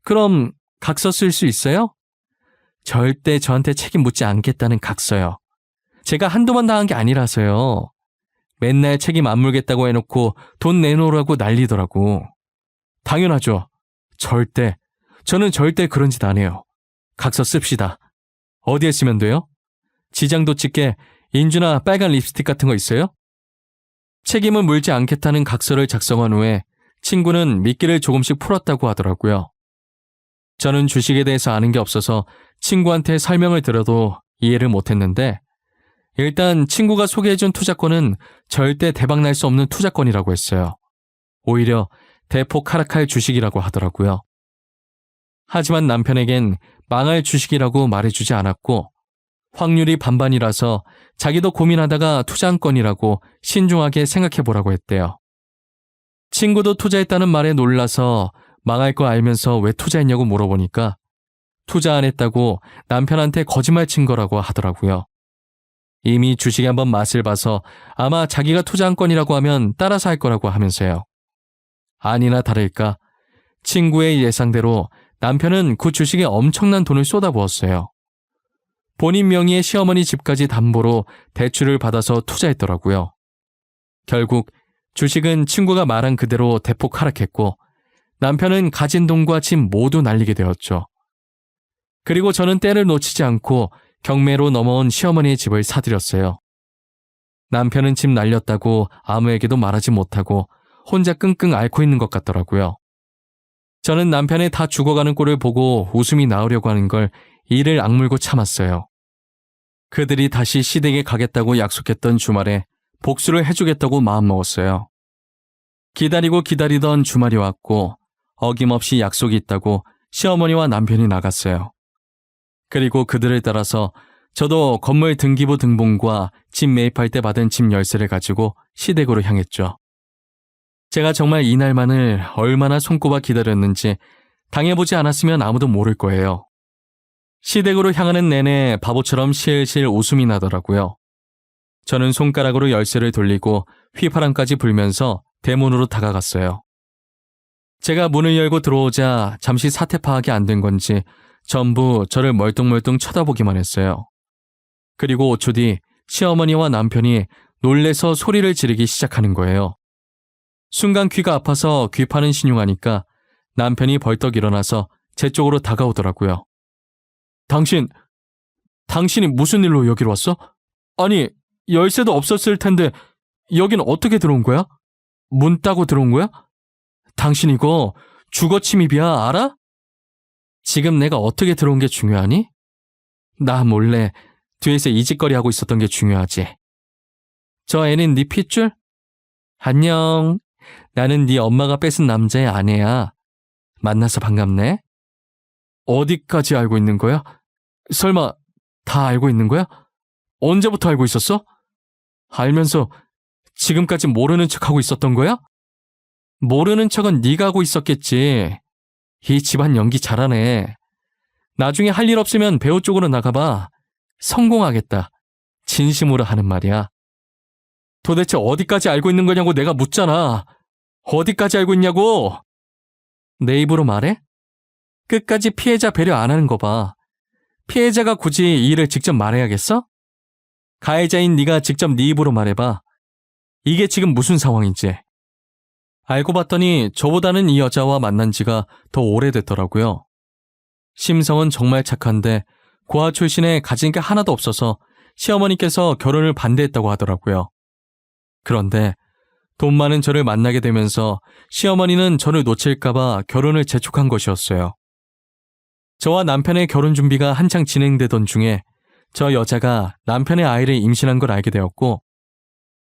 그럼 각서 쓸 수 있어요? 절대 저한테 책임 묻지 않겠다는 각서요. 제가 한두 번 당한 게 아니라서요. 맨날 책임 안 물겠다고 해놓고 돈 내놓으라고 난리더라고. 당연하죠. 저는 절대 그런 짓 안 해요. 각서 씁시다. 어디에 쓰면 돼요? 지장도 찍게 인주나 빨간 립스틱 같은 거 있어요? 책임을 물지 않겠다는 각서를 작성한 후에 친구는 미끼를 조금씩 풀었다고 하더라고요. 저는 주식에 대해서 아는 게 없어서 친구한테 설명을 들어도 이해를 못했는데 일단 친구가 소개해준 투자권은 절대 대박날 수 없는 투자권이라고 했어요. 오히려 대폭 하락할 주식이라고 하더라고요. 하지만 남편에겐 망할 주식이라고 말해주지 않았고 확률이 반반이라서 자기도 고민하다가 투자한 건이라고 신중하게 생각해보라고 했대요. 친구도 투자했다는 말에 놀라서 망할 거 알면서 왜 투자했냐고 물어보니까 투자 안 했다고 남편한테 거짓말 친 거라고 하더라고요. 이미 주식에 한번 맛을 봐서 아마 자기가 투자한 건이라고 하면 따라서 할 거라고 하면서요. 아니나 다를까 친구의 예상대로 남편은 그 주식에 엄청난 돈을 쏟아부었어요. 본인 명의의 시어머니 집까지 담보로 대출을 받아서 투자했더라고요. 결국 주식은 친구가 말한 그대로 대폭 하락했고 남편은 가진 돈과 집 모두 날리게 되었죠. 그리고 저는 때를 놓치지 않고 경매로 넘어온 시어머니의 집을 사들였어요. 남편은 집 날렸다고 아무에게도 말하지 못하고 혼자 끙끙 앓고 있는 것 같더라고요. 저는 남편의 다 죽어가는 꼴을 보고 웃음이 나오려고 하는 걸 이를 악물고 참았어요. 그들이 다시 시댁에 가겠다고 약속했던 주말에 복수를 해주겠다고 마음먹었어요. 기다리고 기다리던 주말이 왔고 어김없이 약속이 있다고 시어머니와 남편이 나갔어요. 그리고 그들을 따라서 저도 건물 등기부 등본과 집 매입할 때 받은 집 열쇠를 가지고 시댁으로 향했죠. 제가 정말 이날만을 얼마나 손꼽아 기다렸는지 당해보지 않았으면 아무도 모를 거예요. 시댁으로 향하는 내내 바보처럼 실실 웃음이 나더라고요. 저는 손가락으로 열쇠를 돌리고 휘파람까지 불면서 대문으로 다가갔어요. 제가 문을 열고 들어오자 잠시 사태 파악이 안 된 건지 전부 저를 멀뚱멀뚱 쳐다보기만 했어요. 그리고 5초 뒤 시어머니와 남편이 놀래서 소리를 지르기 시작하는 거예요. 순간 귀가 아파서 귀 파는 신용하니까 남편이 벌떡 일어나서 제 쪽으로 다가오더라고요. 당신이 무슨 일로 여기로 왔어? 아니, 열쇠도 없었을 텐데 여긴 어떻게 들어온 거야? 문 따고 들어온 거야? 당신 이거 주거 침입이야, 알아? 지금 내가 어떻게 들어온 게 중요하니? 나 몰래 뒤에서 이짓거리 하고 있었던 게 중요하지. 저 애는 네 핏줄? 안녕. 나는 네 엄마가 뺏은 남자의 아내야. 만나서 반갑네. 어디까지 알고 있는 거야? 설마 다 알고 있는 거야? 언제부터 알고 있었어? 알면서 지금까지 모르는 척하고 있었던 거야? 모르는 척은 네가 하고 있었겠지. 이 집안 연기 잘하네. 나중에 할 일 없으면 배우 쪽으로 나가봐. 성공하겠다. 진심으로 하는 말이야. 도대체 어디까지 알고 있는 거냐고 내가 묻잖아. 어디까지 알고 있냐고. 내 입으로 말해? 끝까지 피해자 배려 안 하는 거 봐. 피해자가 굳이 이 일을 직접 말해야겠어? 가해자인 네가 직접 네 입으로 말해봐. 이게 지금 무슨 상황인지. 알고 봤더니 저보다는 이 여자와 만난 지가 더 오래됐더라고요. 심성은 정말 착한데 고아 출신에 가진 게 하나도 없어서 시어머니께서 결혼을 반대했다고 하더라고요. 그런데 돈 많은 저를 만나게 되면서 시어머니는 저를 놓칠까봐 결혼을 재촉한 것이었어요. 저와 남편의 결혼 준비가 한창 진행되던 중에 저 여자가 남편의 아이를 임신한 걸 알게 되었고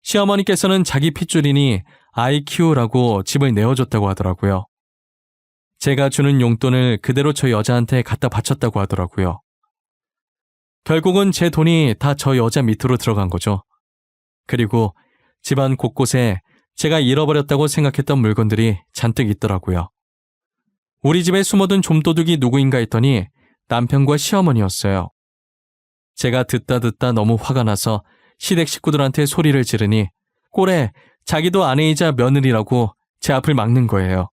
시어머니께서는 자기 핏줄이니 아이 키우라고 집을 내어줬다고 하더라고요. 제가 주는 용돈을 그대로 저 여자한테 갖다 바쳤다고 하더라고요. 결국은 제 돈이 다 저 여자 밑으로 들어간 거죠. 그리고 집안 곳곳에 제가 잃어버렸다고 생각했던 물건들이 잔뜩 있더라고요. 우리 집에 숨어둔 좀도둑이 누구인가 했더니 남편과 시어머니였어요. 제가 듣다 너무 화가 나서 시댁 식구들한테 소리를 지르니 꼴에 자기도 아내이자 며느리라고 제 앞을 막는 거예요.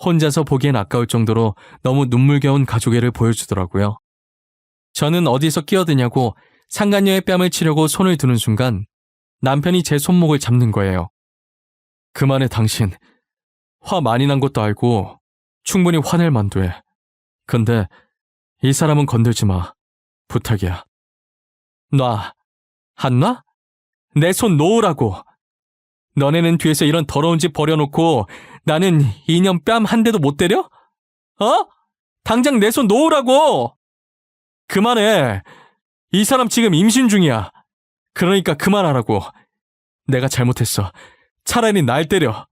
혼자서 보기엔 아까울 정도로 너무 눈물겨운 가족애를 보여주더라고요. 저는 어디서 끼어드냐고 상간녀의 뺨을 치려고 손을 드는 순간 남편이 제 손목을 잡는 거예요. 그만해 당신. 화 많이 난 것도 알고 충분히 화낼 만도 해. 근데 이 사람은 건들지 마. 부탁이야. 놔. 안 놔? 내 손 놓으라고. 너네는 뒤에서 이런 더러운 짓 버려놓고 나는 이년 뺨 한 대도 못 때려? 어? 당장 내 손 놓으라고! 그만해. 이 사람 지금 임신 중이야. 그러니까 그만하라고. 내가 잘못했어. 차라리 날 때려.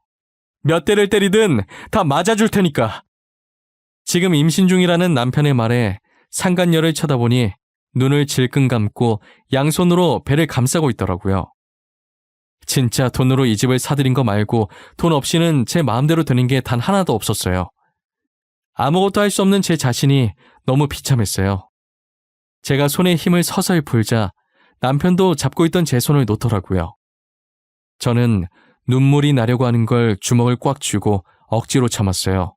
몇 대를 때리든 다 맞아줄 테니까. 지금 임신 중이라는 남편의 말에 상간녀를 쳐다보니 눈을 질끈 감고 양손으로 배를 감싸고 있더라고요. 진짜 돈으로 이 집을 사들인 거 말고 돈 없이는 제 마음대로 되는 게 단 하나도 없었어요. 아무것도 할 수 없는 제 자신이 너무 비참했어요. 제가 손에 힘을 서서히 풀자 남편도 잡고 있던 제 손을 놓더라고요. 저는 눈물이 나려고 하는 걸 주먹을 꽉 쥐고 억지로 참았어요.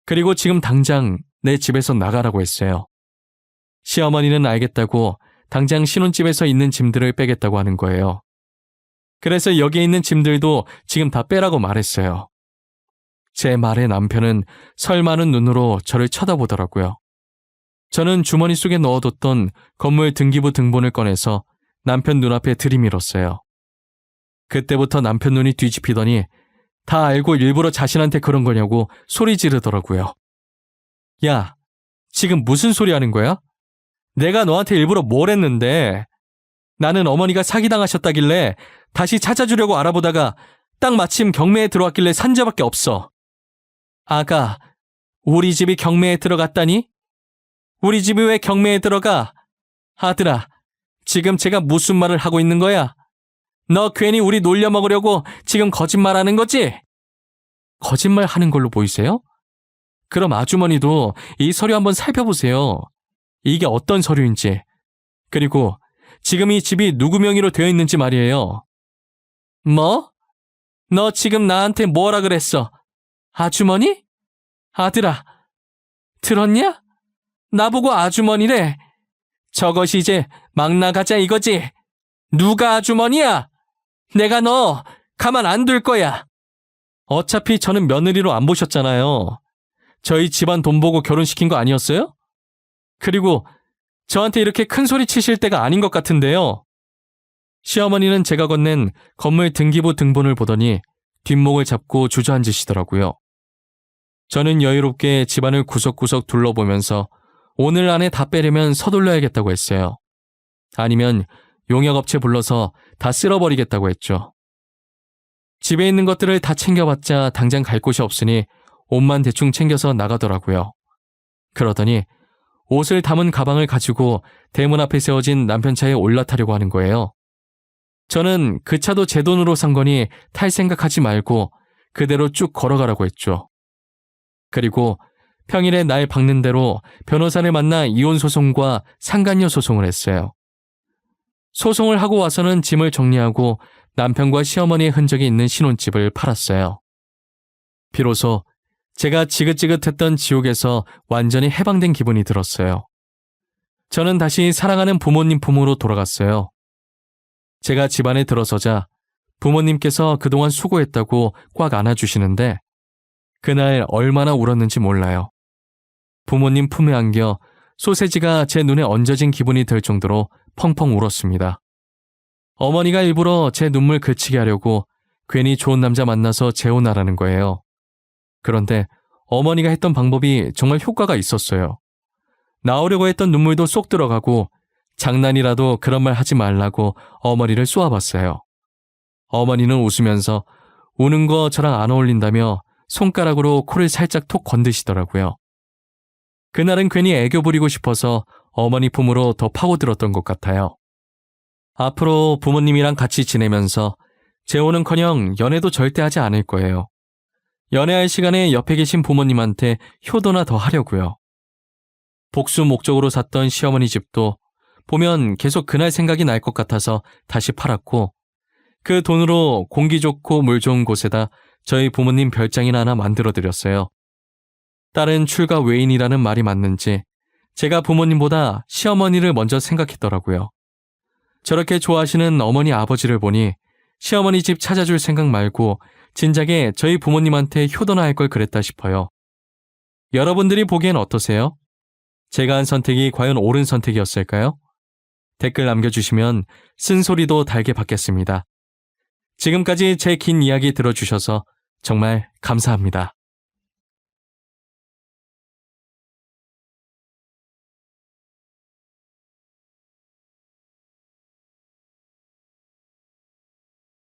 그리고 지금 당장 내 집에서 나가라고 했어요. 시어머니는 알겠다고 당장 신혼집에서 있는 짐들을 빼겠다고 하는 거예요. 그래서 여기에 있는 짐들도 지금 다 빼라고 말했어요. 제 말에 남편은 설마는 눈으로 저를 쳐다보더라고요. 저는 주머니 속에 넣어뒀던 건물 등기부 등본을 꺼내서 남편 눈앞에 들이밀었어요. 그때부터 남편 눈이 뒤집히더니 다 알고 일부러 자신한테 그런 거냐고 소리 지르더라고요. 야, 지금 무슨 소리 하는 거야? 내가 너한테 일부러 뭘 했는데? 나는 어머니가 사기당하셨다길래 다시 찾아주려고 알아보다가 딱 마침 경매에 들어왔길래 산 죄밖에 없어. 아가, 우리 집이 경매에 들어갔다니? 우리 집이 왜 경매에 들어가? 아들아, 지금 제가 무슨 말을 하고 있는 거야? 너 괜히 우리 놀려먹으려고 지금 거짓말하는 거지? 거짓말 하는 걸로 보이세요? 그럼 아주머니도 이 서류 한번 살펴보세요. 이게 어떤 서류인지. 그리고 지금 이 집이 누구 명의로 되어 있는지 말이에요. 뭐? 너 지금 나한테 뭐라 그랬어? 아주머니? 아들아, 들었냐? 나보고 아주머니래. 저것이 이제 막 나가자 이거지. 누가 아주머니야? 내가 너 가만 안 둘 거야. 어차피 저는 며느리로 안 보셨잖아요. 저희 집안 돈 보고 결혼시킨 거 아니었어요? 그리고 저한테 이렇게 큰 소리 치실 때가 아닌 것 같은데요. 시어머니는 제가 건넨 건물 등기부 등본을 보더니 뒷목을 잡고 주저앉으시더라고요. 저는 여유롭게 집안을 구석구석 둘러보면서 오늘 안에 다 빼려면 서둘러야겠다고 했어요. 아니면 용역업체 불러서 다 쓸어버리겠다고 했죠. 집에 있는 것들을 다 챙겨봤자 당장 갈 곳이 없으니 옷만 대충 챙겨서 나가더라고요. 그러더니 옷을 담은 가방을 가지고 대문 앞에 세워진 남편 차에 올라타려고 하는 거예요. 저는 그 차도 제 돈으로 산 거니 탈 생각하지 말고 그대로 쭉 걸어가라고 했죠. 그리고 평일에 날 박는 대로 변호사를 만나 이혼 소송과 상간녀 소송을 했어요. 소송을 하고 와서는 짐을 정리하고 남편과 시어머니의 흔적이 있는 신혼집을 팔았어요. 비로소 제가 지긋지긋했던 지옥에서 완전히 해방된 기분이 들었어요. 저는 다시 사랑하는 부모님 품으로 돌아갔어요. 제가 집안에 들어서자 부모님께서 그동안 수고했다고 꽉 안아주시는데 그날 얼마나 울었는지 몰라요. 부모님 품에 안겨 소세지가 제 눈에 얹어진 기분이 들 정도로 펑펑 울었습니다. 어머니가 일부러 제 눈물 그치게 하려고 괜히 좋은 남자 만나서 재혼하라는 거예요. 그런데 어머니가 했던 방법이 정말 효과가 있었어요. 나오려고 했던 눈물도 쏙 들어가고 장난이라도 그런 말 하지 말라고 어머니를 쏘아봤어요. 어머니는 웃으면서 우는 거 저랑 안 어울린다며 손가락으로 코를 살짝 톡 건드시더라고요. 그날은 괜히 애교 부리고 싶어서 어머니 품으로 더 파고들었던 것 같아요. 앞으로 부모님이랑 같이 지내면서 재혼은커녕 연애도 절대 하지 않을 거예요. 연애할 시간에 옆에 계신 부모님한테 효도나 더 하려고요. 복수 목적으로 샀던 시어머니 집도 보면 계속 그날 생각이 날 것 같아서 다시 팔았고 그 돈으로 공기 좋고 물 좋은 곳에다 저희 부모님 별장이나 하나 만들어드렸어요. 딸은 출가 외인이라는 말이 맞는지 제가 부모님보다 시어머니를 먼저 생각했더라고요. 저렇게 좋아하시는 어머니 아버지를 보니 시어머니 집 찾아줄 생각 말고 진작에 저희 부모님한테 효도나 할 걸 그랬다 싶어요. 여러분들이 보기엔 어떠세요? 제가 한 선택이 과연 옳은 선택이었을까요? 댓글 남겨주시면 쓴소리도 달게 받겠습니다. 지금까지 제 긴 이야기 들어주셔서 정말 감사합니다.